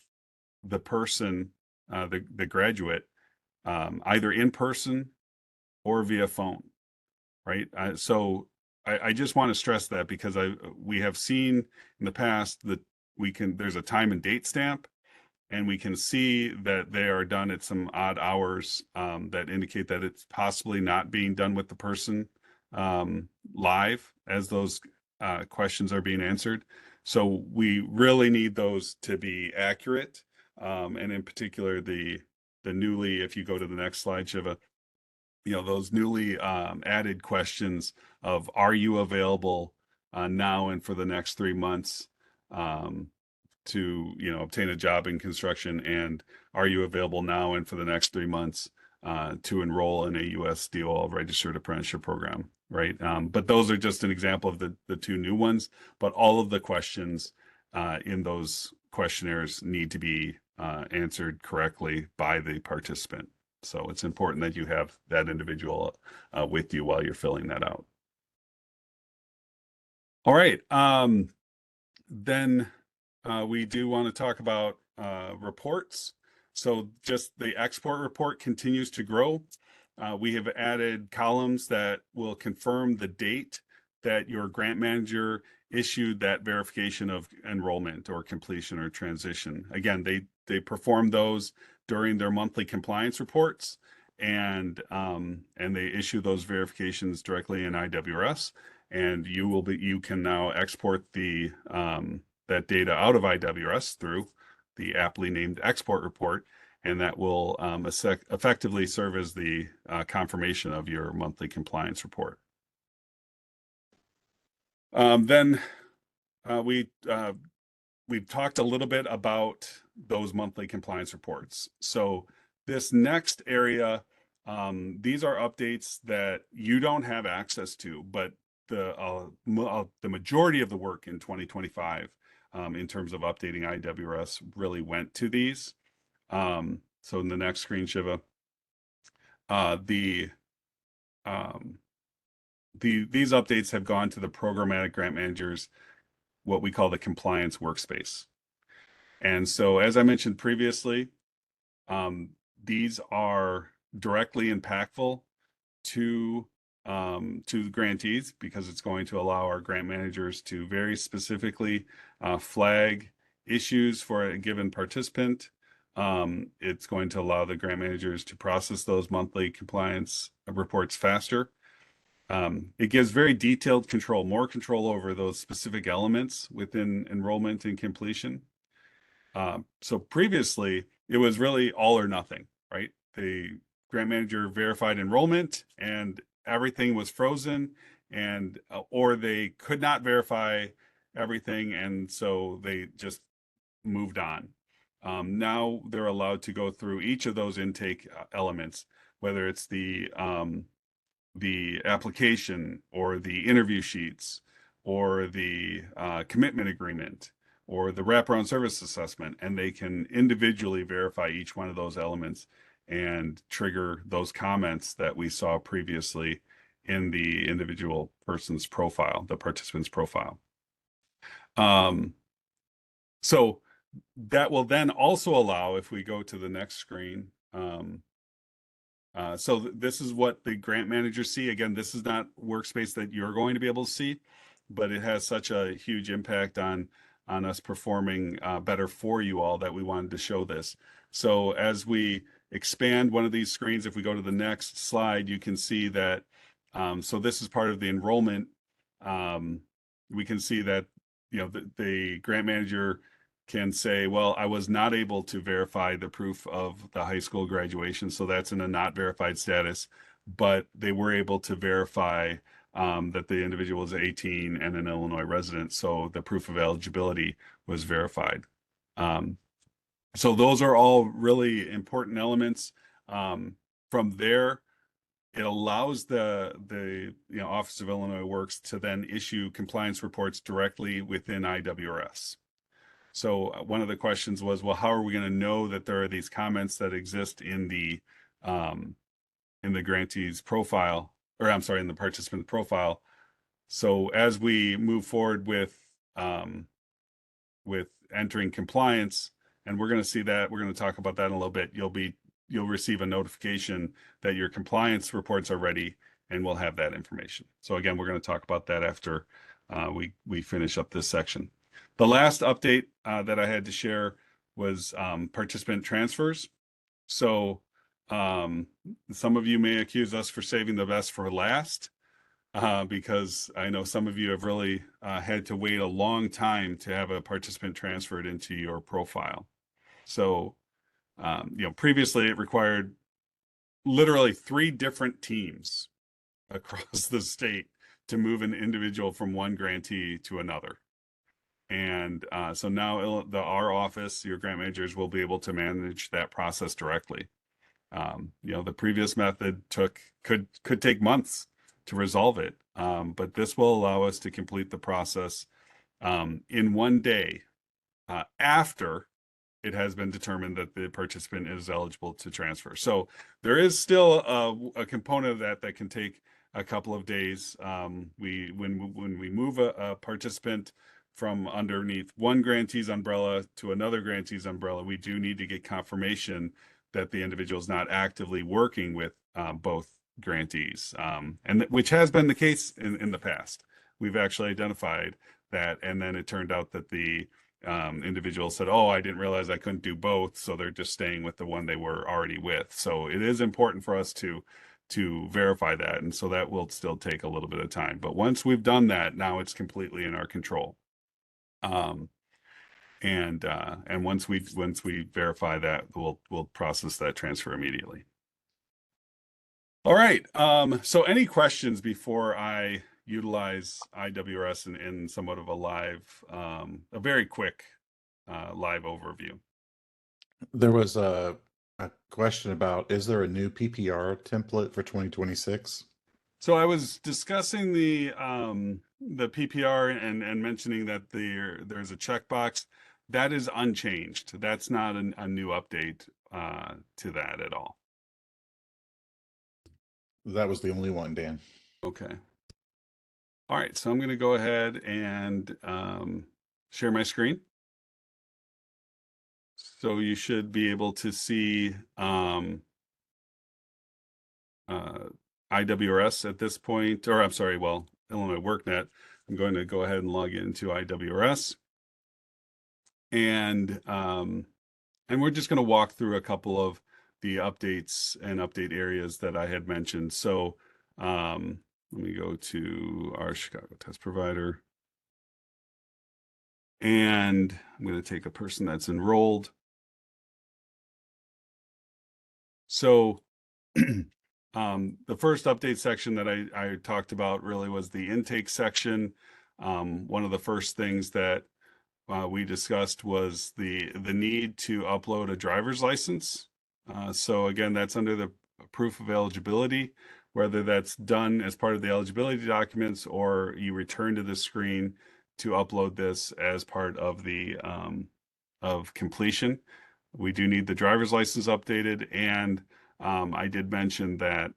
the person, the graduate, either in person or via phone, right? So I just want to stress that, because we have seen in the past that there's a time and date stamp, and we can see that they are done at some odd hours that indicate that it's possibly not being done with the person live as those questions are being answered. So we really need those to be accurate. And in particular, the newly, if you go to the next slide, Shiva, you know, those newly added questions of, are you available now and for the next 3 months to, you know, obtain a job in construction, and are you available now and for the next 3 months to enroll in a U.S. DOL registered apprenticeship program, right? But those are just an example of the 2 new ones, but all of the questions in those questionnaires need to be answered correctly by the participant. So it's important that you have that individual with you while you're filling that out. All right. Then we do want to talk about reports. So just the export report continues to grow. We have added columns that will confirm the date that your grant manager issued that verification of enrollment or completion or transition. Again, they perform those during their monthly compliance reports, and they issue those verifications directly in IWRS, and you can now export the that data out of IWRS through the aptly named export report, and that will effectively serve as the confirmation of your monthly compliance report. Then we've talked a little bit about those monthly compliance reports. So this next area, these are updates that you don't have access to, but the majority of the work in 2025 in terms of updating IWRS really went to these. So in the next screen, Shiva, these updates have gone to the programmatic grant managers what we call the compliance workspace. And so, as I mentioned previously, these are directly impactful to the grantees because it's going to allow our grant managers to very specifically flag issues for a given participant. It's going to allow the grant managers to process those monthly compliance reports faster. It gives very detailed control, more control over those specific elements within enrollment and completion. So previously, it was really all or nothing, right? The grant manager verified enrollment and everything was frozen, and or they could not verify everything, and so they just moved on. Now they're allowed to go through each of those intake elements, whether it's the application or the interview sheets or the commitment agreement or the wraparound service assessment, and they can individually verify each one of those elements and trigger those comments that we saw previously in the individual person's profile, the participant's profile. So that will then also allow, if we go to the next screen, so this is what the grant managers see. Again, this is not workspace that you're going to be able to see, but it has such a huge impact on us performing better for you all that we wanted to show this. So as we expand one of these screens, if we go to the next slide, you can see that, so this is part of the enrollment. We can see that, the grant manager can say, well, I was not able to verify the proof of the high school graduation, so that's in a not verified status, but they were able to verify that the individual is 18 and an Illinois resident, so the proof of eligibility was verified. So those are all really important elements. From there, it allows the Office of Illinois Works to then issue compliance reports directly within IWRS. So one of the questions was, well, how are we going to know that there are these comments that exist in the grantee's profile, or I'm sorry, in the participant profile? So as we move forward with entering compliance, and we're going to see that, we're going to talk about that in a little bit. You'll receive a notification that your compliance reports are ready, and we'll have that information. So again, we're going to talk about that after we finish up this section. The last update that I had to share was participant transfers. So some of you may accuse us for saving the best for last, because I know some of you have really had to wait a long time to have a participant transferred into your profile. So, previously it required literally 3 different teams across the state to move an individual from one grantee to another. And so now our office, your grant managers, will be able to manage that process directly. The previous method could take months to resolve it, but this will allow us to complete the process in one day after it has been determined that the participant is eligible to transfer. So there is still a component of that can take a couple of days. When we move a participant from underneath one grantee's umbrella to another grantee's umbrella, we do need to get confirmation that the individual is not actively working with both grantees, and which has been the case in the past. We've actually identified that, and then it turned out that the individual said, oh, I didn't realize I couldn't do both, so they're just staying with the one they were already with. So it is important for us to verify that, and so that will still take a little bit of time. But once we've done that, now it's completely in our control. And once we verify that, we'll process that transfer immediately. All right. So any questions before I utilize IWRS in somewhat of a very quick live overview? There was a question about, is there a new PPR template for 2026? So I was discussing the PPR and mentioning that there's a checkbox that is unchanged. That's not a new update to that at all. That was the only one, Dan. Okay. All right. So I'm going to go ahead and share my screen. So you should be able to see IWRS at this point, or I'm sorry, well, Illinois WorkNet. I'm going to go ahead and log into IWRS. And we're just going to walk through a couple of the updates and update areas that I had mentioned. So let me go to our Chicago test provider. And I'm going to take a person that's enrolled. So the first update section that I talked about really was the intake section. One of the first things that we discussed was the need to upload a driver's license. So again, that's under the proof of eligibility, whether that's done as part of the eligibility documents or you return to the screen to upload this as part of the of completion. We do need the driver's license updated, and I did mention that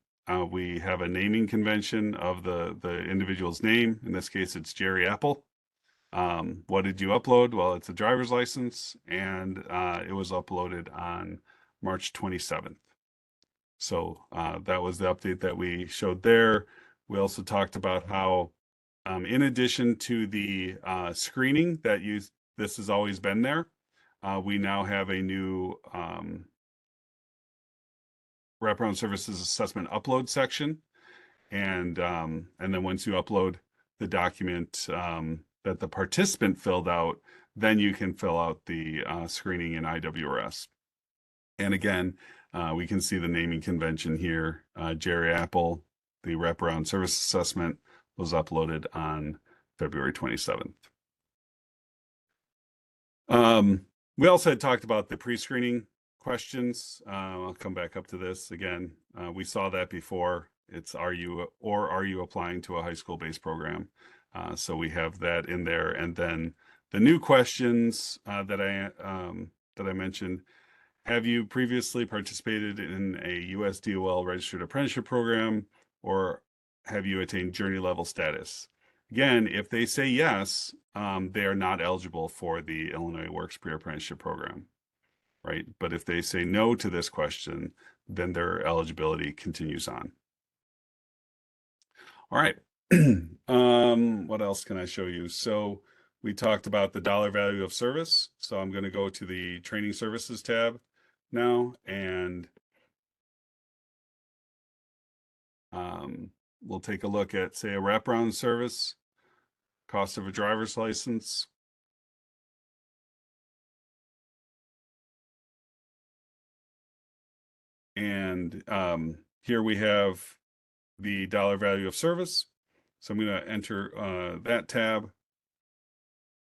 we have a naming convention of the individual's name. In this case, it's Jerry Apple. What did you upload? Well, it's a driver's license, and it was uploaded on March 27th. So that was the update that we showed there. We also talked about how, in addition to the screening that this has always been there, we now have a new wraparound services assessment upload section. And then once you upload the document that the participant filled out, then you can fill out the screening in IWRS. And again, we can see the naming convention here. Jerry Apple, the wraparound service assessment was uploaded on February 27th. We also had talked about the pre-screening questions. I'll come back up to this again. We saw that before. It's are you applying to a high school-based program? So we have that in there, and then the new questions that I mentioned. Have you previously participated in a USDOL registered apprenticeship program, or have you attained journey level status? Again, if they say yes, they are not eligible for the Illinois Works Pre-Apprenticeship Program, right? But if they say no to this question, then their eligibility continues on. All right. What else can I show you? So we talked about the dollar value of service. So I'm going to go to the training services tab now, and we'll take a look at, say, a wraparound service, cost of a driver's license. And here we have the dollar value of service. So I'm going to enter that tab,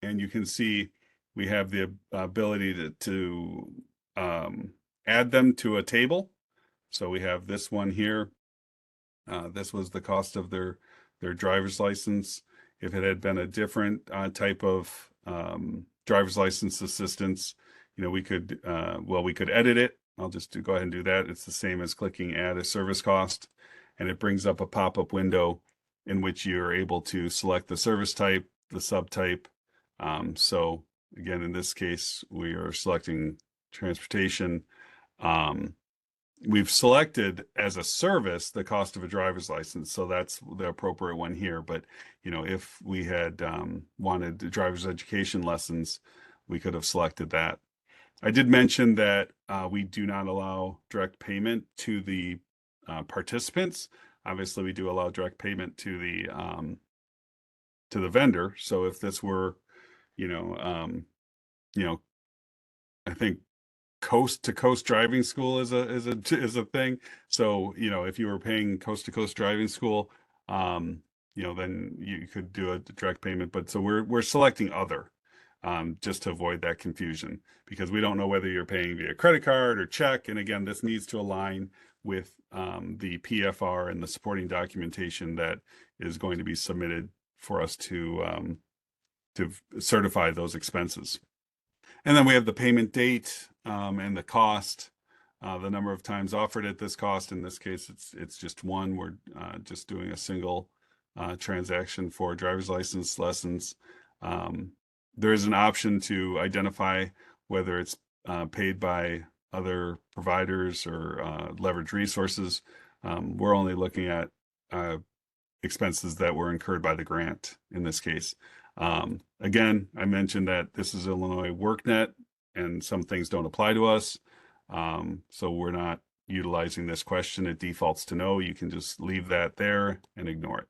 and you can see we have the ability to add them to a table. So we have this one here. This was the cost of their driver's license. If it had been a different type of driver's license assistance, we could edit it. I'll just go ahead and do that. It's the same as clicking add a service cost, and it brings up a pop-up window in which you're able to select the service type, the subtype. So again, in this case, we are selecting transportation. We've selected as a service the cost of a driver's license, so that's the appropriate one here. But if we had wanted the driver's education lessons, we could have selected that. I did mention that we do not allow direct payment to the participants. Obviously, we do allow direct payment to the vendor. So if this were, I think coast to coast driving school is a thing. So if you were paying coast to coast driving school, then you could do a direct payment. But so we're selecting other, just to avoid that confusion, because we don't know whether you're paying via credit card or check. And again, this needs to align with the PFR and the supporting documentation that is going to be submitted for us to certify those expenses. And then we have the payment date and the cost, the number of times offered at this cost. In this case, it's just one. We're just doing a single transaction for driver's license lessons. there is an option to identify whether it's paid by other providers or leverage resources. We're only looking at expenses that were incurred by the grant in this case. Again, I mentioned that this is Illinois WorkNet and some things don't apply to us. So we're not utilizing this question. It defaults to no. You can just leave that there and ignore it.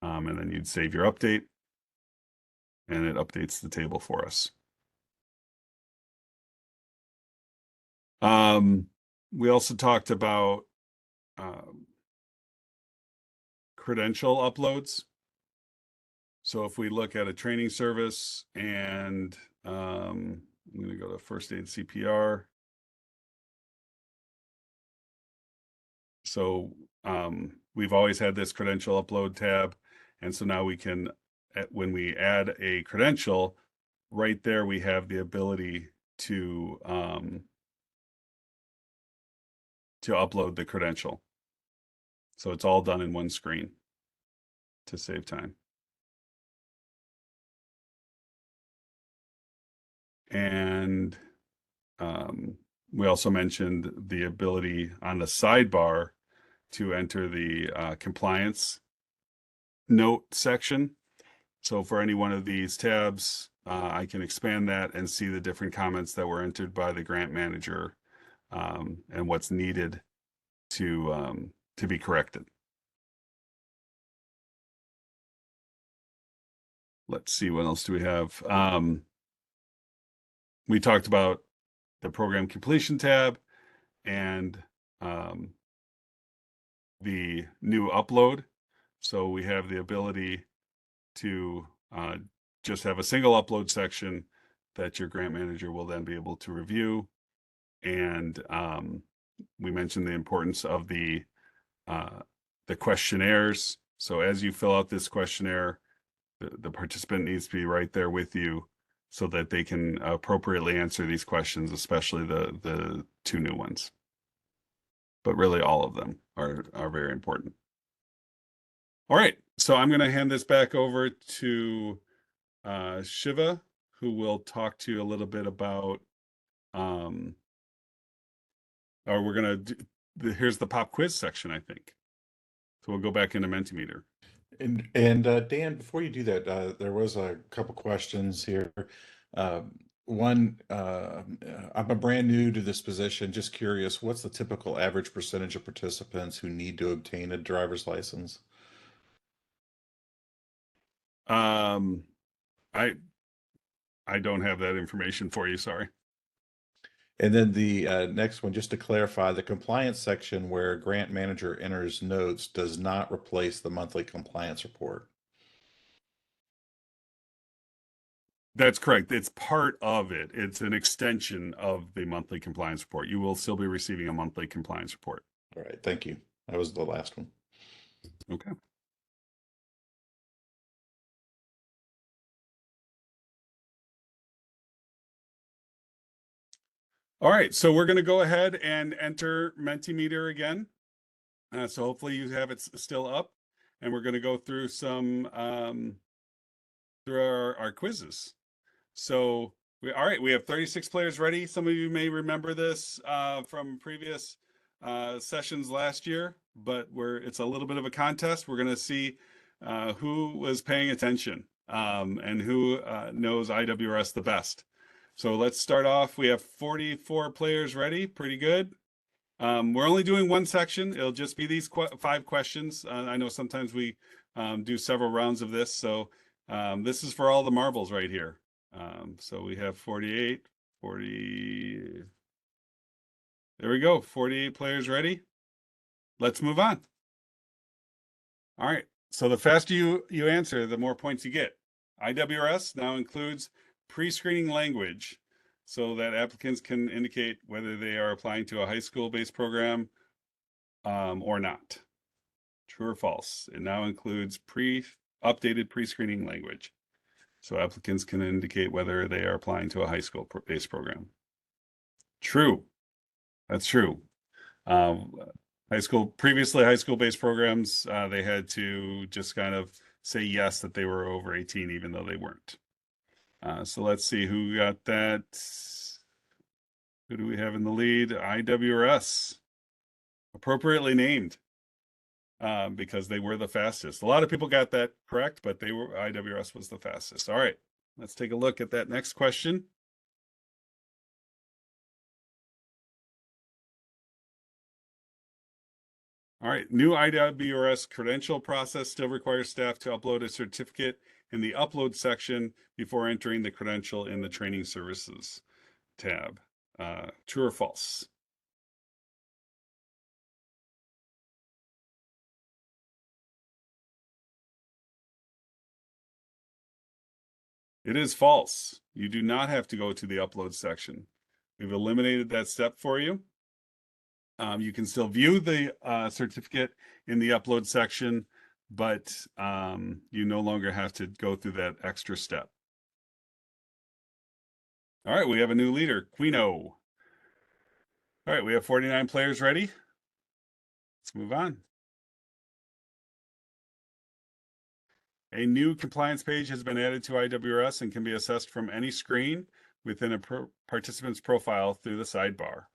And then you'd save your update and it updates the table for us. We also talked about credential uploads. So if we look at a training service and I'm going to go to first aid CPR. So we've always had this credential upload tab. And so now we can, when we add a credential, right there we have the ability to upload the credential. So it's all done in one screen to save time. And we also mentioned the ability on the sidebar to enter the compliance note section. So for any one of these tabs, I can expand that and see the different comments that were entered by the grant manager and what's needed to be corrected. Let's see, what else do we have? We talked about the program completion tab and the new upload. So we have the ability to just have a single upload section that your grant manager will then be able to review. And we mentioned the importance of the questionnaires. So as you fill out this questionnaire, the participant needs to be right there with you so that they can appropriately answer these questions, especially the two new ones. But really all of them are very important. All right, so I'm going to hand this back over to Shiva, who will talk to you a little bit about, or we're going to do, here's the pop quiz section, I think. So we'll go back into Mentimeter. And Dan, before you do that, there was a couple questions here. One, I'm a brand new to this position. Just curious, what's the typical average percentage of participants who need to obtain a driver's license? I don't have that information for you. Sorry. And then the next one, just to clarify, the compliance section where grant manager enters notes does not replace the monthly compliance report. That's correct. It's part of it. It's an extension of the monthly compliance report. You will still be receiving a monthly compliance report. All right, thank you. That was the last one. Okay. All right, so we're going to go ahead and enter Mentimeter again. So hopefully you have it still up, and we're going to go through some through our quizzes. So all right, we have 36 players ready. Some of you may remember this from previous sessions last year, but it's a little bit of a contest. We're going to see who was paying attention and who knows IWRS the best. So let's start off. We have 44 players ready. Pretty good. We're only doing one section. It'll just be these 5 questions. I know sometimes we do several rounds of this. So this is for all the marbles right here. So we have 48, 40. There we go. 48 players ready. Let's move on. All right. So the faster you answer, the more points you get. IWRS now includes pre-screening language so that applicants can indicate whether they are applying to a high school-based program or not. True or false? It now includes updated pre-screening language so applicants can indicate whether they are applying to a high school-based program. True. That's true. Previously high school-based programs, they had to just kind of say yes that they were over 18 even though they weren't. So let's see who got that. Who do we have in the lead? IWRS, appropriately named because they were the fastest. A lot of people got that correct, but IWRS was the fastest. All right, let's take a look at that next question. All right, new IWRS credential process still requires staff to upload a certificate in the upload section before entering the credential in the training services tab. True or false? It is false. You do not have to go to the upload section. We've eliminated that step for you. You can still view the certificate in the upload section, but you no longer have to go through that extra step. All right, we have a new leader, Quino. All right, we have 49 players ready. Let's move on. A new compliance page has been added to IWRS and can be accessed from any screen within a participant's profile through the sidebar.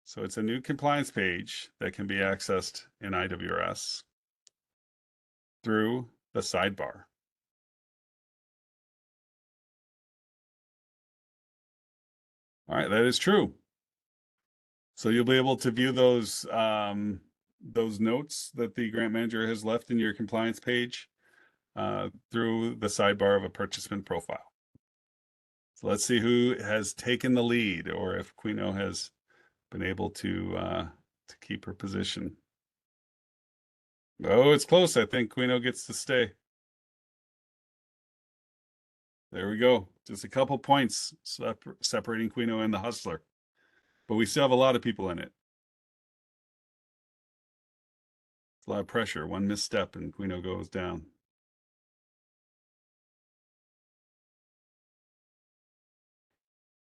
So it's a new compliance page that can be accessed in IWRS through the sidebar. All right, that is true. So you'll be able to view those notes that the grant manager has left in your compliance page through the sidebar of a participant profile. So let's see who has taken the lead, or if Quino has been able to keep her position. Oh, it's close. I think Quino gets to stay. There we go. Just a couple points separating Quino and the Hustler. But we still have a lot of people in it. It's a lot of pressure. One misstep and Quino goes down.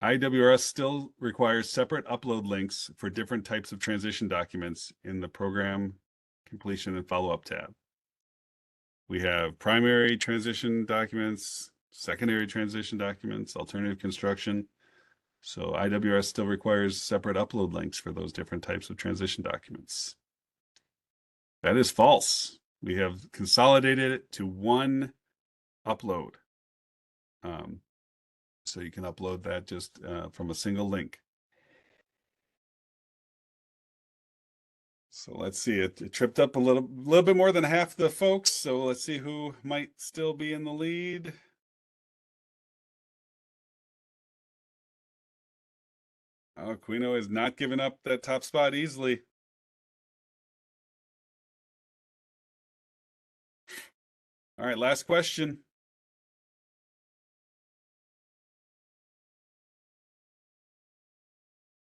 IWRS still requires separate upload links for different types of transition documents in the program completion and follow-up tab. We have primary transition documents, secondary transition documents, alternative construction. So IWRS still requires separate upload links for those different types of transition documents. That is false. We have consolidated it to one upload. So you can upload that just from a single link. So let's see, it tripped up a little bit more than half the folks. So let's see who might still be in the lead. Oh, Quino has not given up that top spot easily. All right, last question.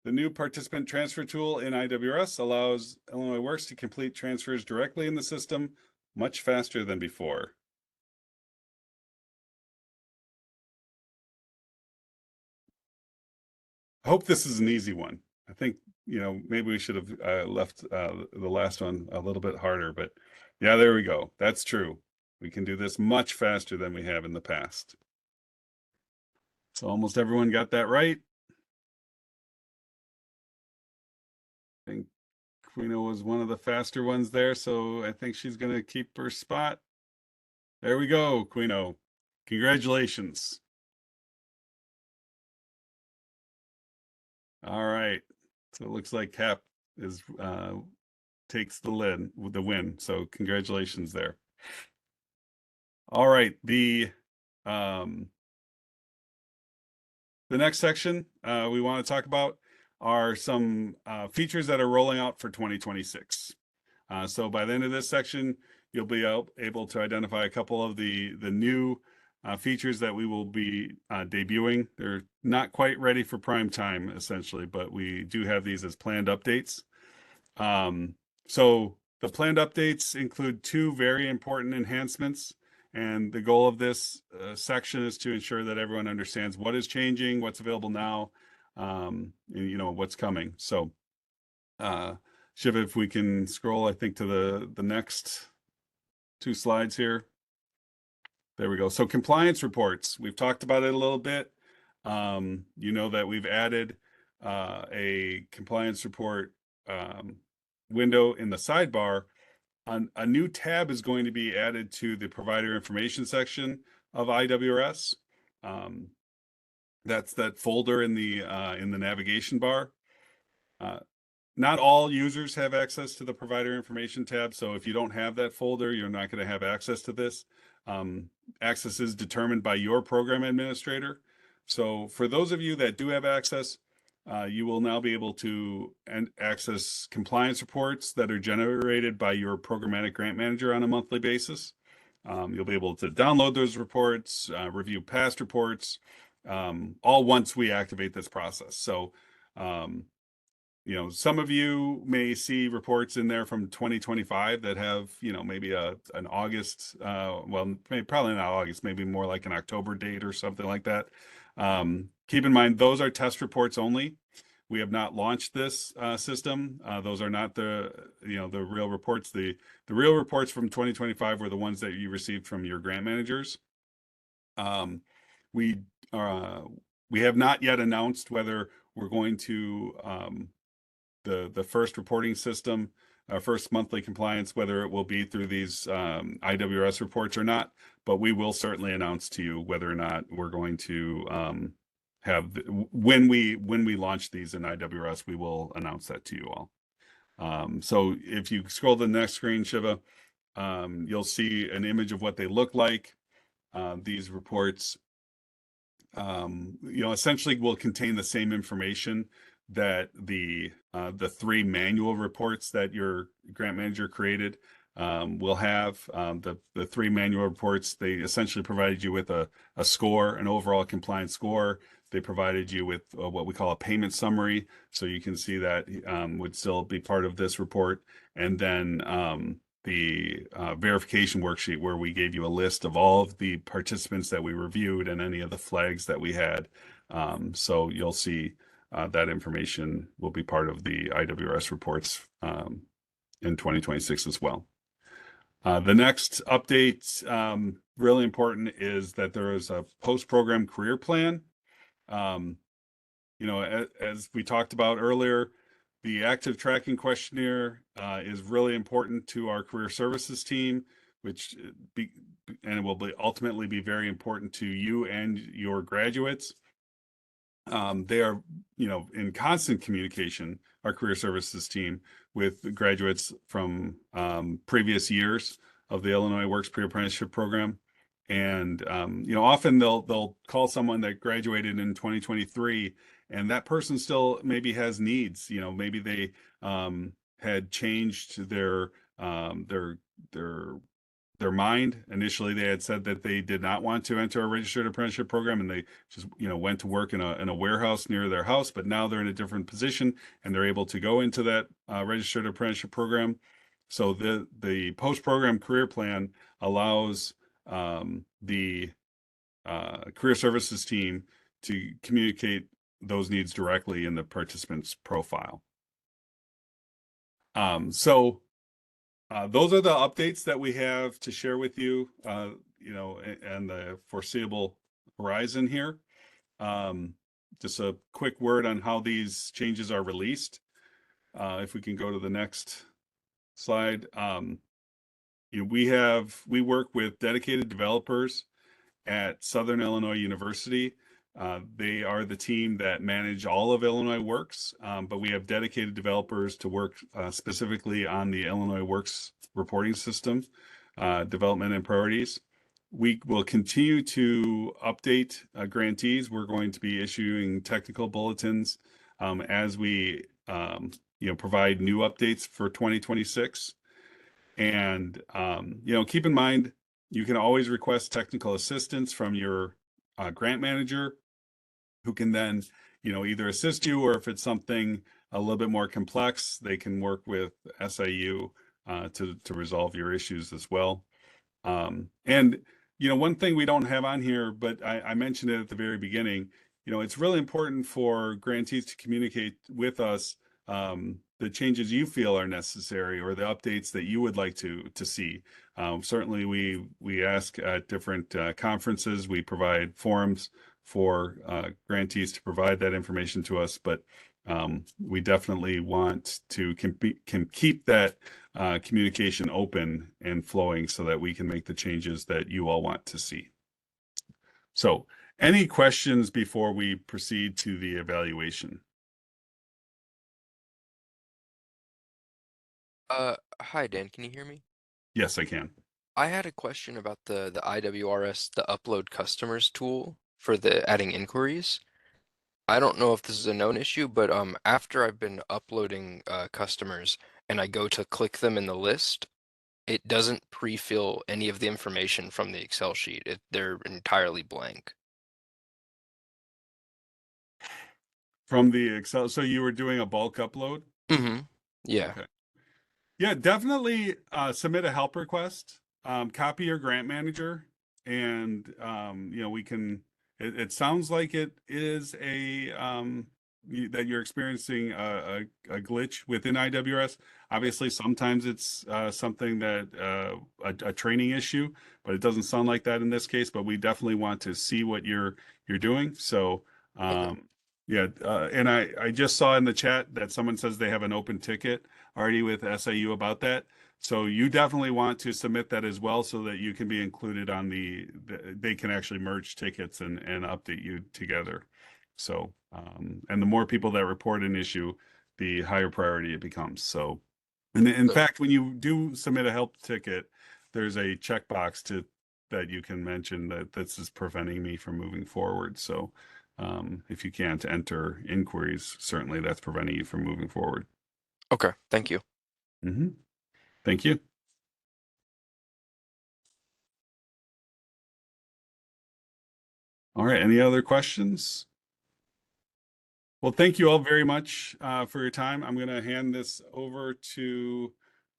The new participant transfer tool in IWRS allows Illinois Works to complete transfers directly in the system much faster than before. I hope this is an easy one. I think, maybe we should have left the last one a little bit harder, but yeah, there we go. That's true. We can do this much faster than we have in the past. So almost everyone got that right. I think Quino was one of the faster ones there, so I think she's going to keep her spot. There we go, Quino. Congratulations. All right. So it looks like Cap takes the win. So congratulations there. All right. The next section we want to talk about are some features that are rolling out for 2026. So by the end of this section, you'll be able to identify a couple of the new features that we will be debuting. They're not quite ready for prime time, essentially, but we do have these as planned updates. So the planned updates include two very important enhancements. And the goal of this section is to ensure that everyone understands what is changing, what's available now, and what's coming. So Shiv, if we can scroll, I think, to the next two slides here. There we go. So compliance reports, we've talked about it a little bit. You know that we've added a compliance report window in the sidebar. A new tab is going to be added to the provider information section of IWRS. That's that folder in the navigation bar. Not all users have access to the provider information tab, so if you don't have that folder, you're not going to have access to this. Access is determined by your program administrator. So for those of you that do have access, you will now be able to access compliance reports that are generated by your programmatic grant manager on a monthly basis. You'll be able to download those reports, review past reports, all once we activate this process. So, you know, some of you may see reports in there from 2025 that have, you know, maybe an August, well, maybe probably not August, maybe more like an October date or something like that. Keep in mind, those are test reports only. We have not launched this system. Those are not the, you know, the real reports. The real reports from 2025 were the ones that you received from your grant managers. We have not yet announced whether we're going to the first reporting system, first monthly compliance, whether it will be through these IWRS reports or not, but we will certainly announce to you whether or not we're going to have when we launch these in IWRS, we will announce that to you all. So if you scroll to the next screen, Shiva, you'll see an image of what they look like. These reports, you know, essentially will contain the same information that the 3 manual reports that your grant manager created will have. The 3 manual reports, they essentially provided you with a score, an overall compliance score. They provided you with what we call a payment summary, so you can see that would still be part of this report. And then the verification worksheet, where we gave you a list of all of the participants that we reviewed and any of the flags that we had. So you'll see that information will be part of the IWRS reports in 2026 as well. The next update, really important, is that there is a post-program career plan. You know, as we talked about earlier, the active tracking questionnaire is really important to our career services team, and will ultimately be very important to you and your graduates. They are, you know, in constant communication, our career services team, with graduates from previous years of the Illinois Works Pre-Apprenticeship Program. And, you know, often they'll call someone that graduated in 2023, and that person still maybe has needs. You know, maybe they had changed their mind. Initially, they had said that they did not want to enter a registered apprenticeship program, and they just, you know, went to work in a warehouse near their house. But now they're in a different position, and they're able to go into that registered apprenticeship program. So the post-program career plan allows the career services team to communicate those needs directly in the participant's profile. So those are the updates that we have to share with you, you know, and the foreseeable horizon here. Just a quick word on how these changes are released. If we can go to the next slide. You know, we work with dedicated developers at Southern Illinois University. They are the team that manage all of Illinois Works, but we have dedicated developers to work specifically on the Illinois Works reporting system, development and priorities. We will continue to update grantees. We're going to be issuing technical bulletins as we you know, provide new updates for 2026. And you know, keep in mind, you can always request technical assistance from your grant manager, who can then, you know, either assist you, or if it's something a little bit more complex, they can work with SIU to resolve your issues as well. And, you know, one thing we don't have on here, but I mentioned it at the very beginning, you know, it's really important for grantees to communicate with us the changes you feel are necessary or the updates that you would like to see. Certainly, we ask at different conferences. We provide forums for grantees to provide that information to us, but we definitely want to can keep that communication open and flowing so that we can make the changes that you all want to see. So, any questions before we proceed to the evaluation? Hi Dan, can you hear me? Yes, I can. I had a question about the IWRS, the upload customers tool for the adding inquiries. I don't know if this is a known issue, but after I've been uploading customers and I go to click them in the list, it doesn't pre-fill any of the information from the Excel sheet. They're entirely blank. From the Excel, so you were doing a bulk upload? Mm-hmm. Yeah. Okay. Yeah, definitely submit a help request, copy your grant manager, and we can, it sounds like it is that you're experiencing a glitch within IWRS. Obviously, sometimes it's something that a training issue, but it doesn't sound like that in this case. But we definitely want to see what you're doing. So yeah, and I just saw in the chat that someone says they have an open ticket already with SIU about that. So you definitely want to submit that as well so that you can be included on they can actually merge tickets and update you together. So, and the more people that report an issue, the higher priority it becomes. So, and in fact, when you do submit a help ticket, there's a checkbox that you can mention that this is preventing me from moving forward. So, if you can't enter inquiries, certainly that's preventing you from moving forward. Okay, thank you. Mm-hmm. Thank you. All right. Any other questions? Well, thank you all very much for your time. I'm going to hand this over to,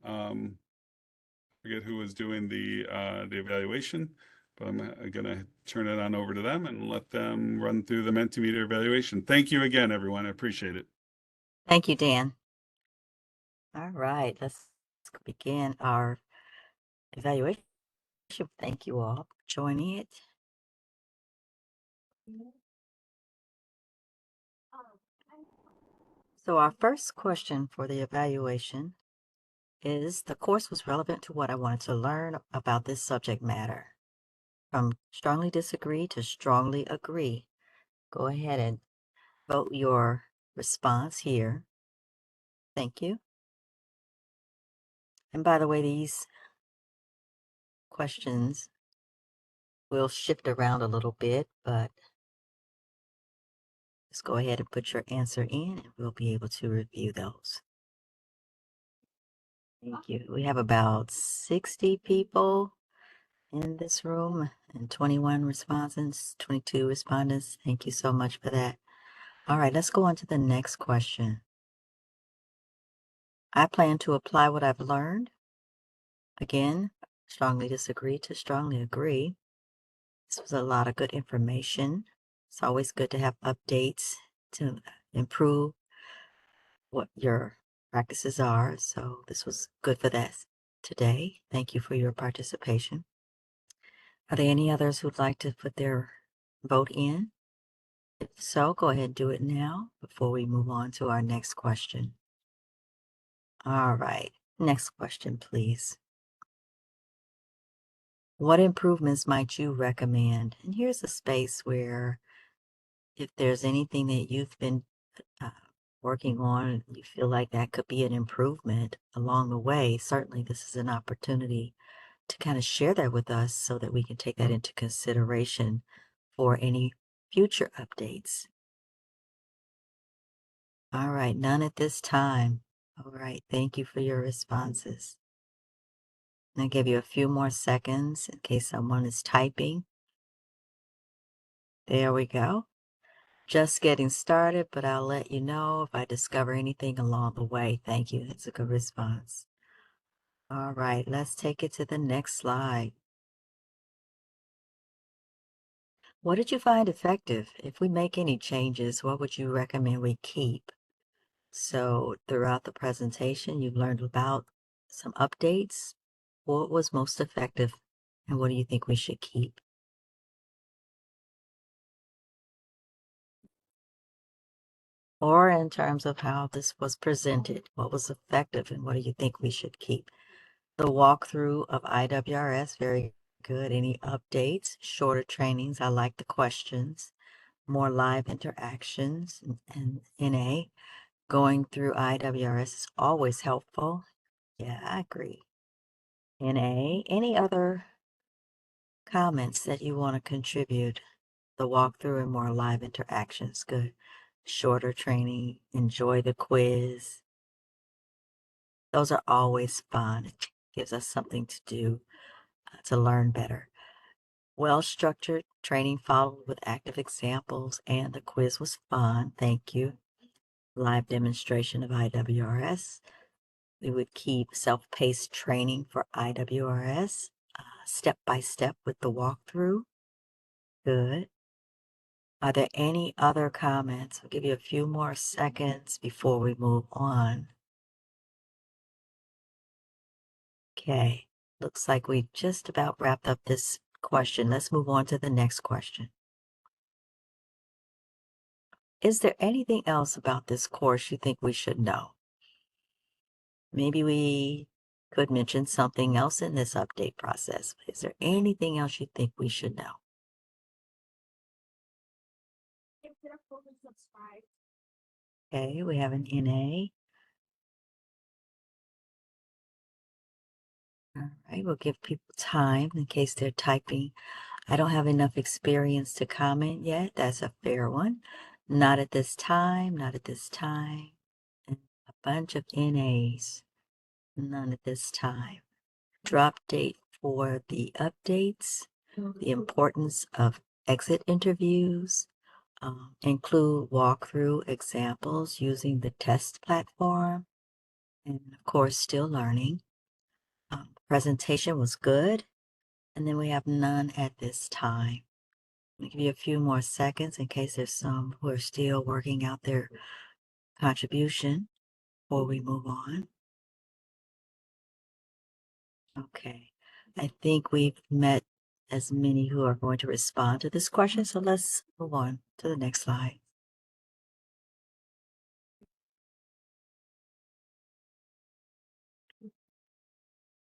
forget who was doing the evaluation, but I'm going to turn it on over to them and let them run through the Mentimeter evaluation. Thank you again, everyone. I appreciate it. Thank you, Dan. All right, let's begin our evaluation. Thank you all for joining it. So our first question for the evaluation is, the course was relevant to what I wanted to learn about this subject matter. From strongly disagree to strongly agree. Go ahead and vote your response here. Thank you. And by the way, these questions will shift around a little bit, but just go ahead and put your answer in and we'll be able to review those. Thank you. We have about 60 people in this room and 21 respondents, 22 respondents. Thank you so much for that. All right, let's go on to the next question. I plan to apply what I've learned. Again, strongly disagree to strongly agree. This was a lot of good information. It's always good to have updates to improve what your practices are. So this was good for that today. Thank you for your participation. Are there any others who'd like to put their vote in? If so, go ahead and do it now before we move on to our next question. All right, next question, please. What improvements might you recommend? And here's a space where if there's anything that you've been working on, you feel like that could be an improvement along the way, certainly this is an opportunity to kind of share that with us so that we can take that into consideration for any future updates. All right, none at this time. All right, thank you for your responses. I'll give you a few more seconds in case someone is typing. There we go. Just getting started, but I'll let you know if I discover anything along the way. Thank you. That's a good response. All right, let's take it to the next slide. What did you find effective? If we make any changes, what would you recommend we keep? So throughout the presentation, you've learned about some updates. What was most effective and what do you think we should keep? Or in terms of how this was presented, what was effective and what do you think we should keep? The walkthrough of IWRS, very good. Any updates, shorter trainings? I like the questions, more live interactions, and NA. Going through IWRS is always helpful. Yeah, I agree. NA, any other comments that you want to contribute? The walkthrough and more live interactions, good. Shorter training, enjoy the quiz. Those are always fun. It gives us something to do to learn better. Well-structured training followed with active examples, and the quiz was fun. Thank you. Live demonstration of IWRS. We would keep self-paced training for IWRS, step by step with the walkthrough. Good. Are there any other comments? I'll give you a few more seconds before we move on. Okay, looks like we just about wrapped up this question. Let's move on to the next question. Is there anything else about this course you think we should know? Maybe we could mention something else in this update process. Is there anything else you think we should know? Okay, we have an NA. All right, we'll give people time in case they're typing. I don't have enough experience to comment yet. That's a fair one. Not at this time, not at this time. And a bunch of NAs. None at this time. Drop date for the updates. The importance of exit interviews. Include walkthrough examples using the test platform. And of course, still learning. Presentation was good. And then we have none at this time. I'll give you a few more seconds in case there's some who are still working out their contribution before we move on. Okay, I think we've met as many who are going to respond to this question, so let's move on to the next slide.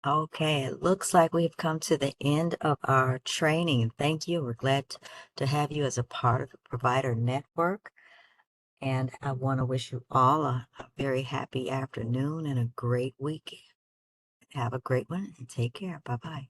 Okay, it looks like we've come to the end of our training. Thank you. We're glad to have you as a part of the provider network. And I want to wish you all a very happy afternoon and a great weekend. Have a great one and take care. Bye-bye.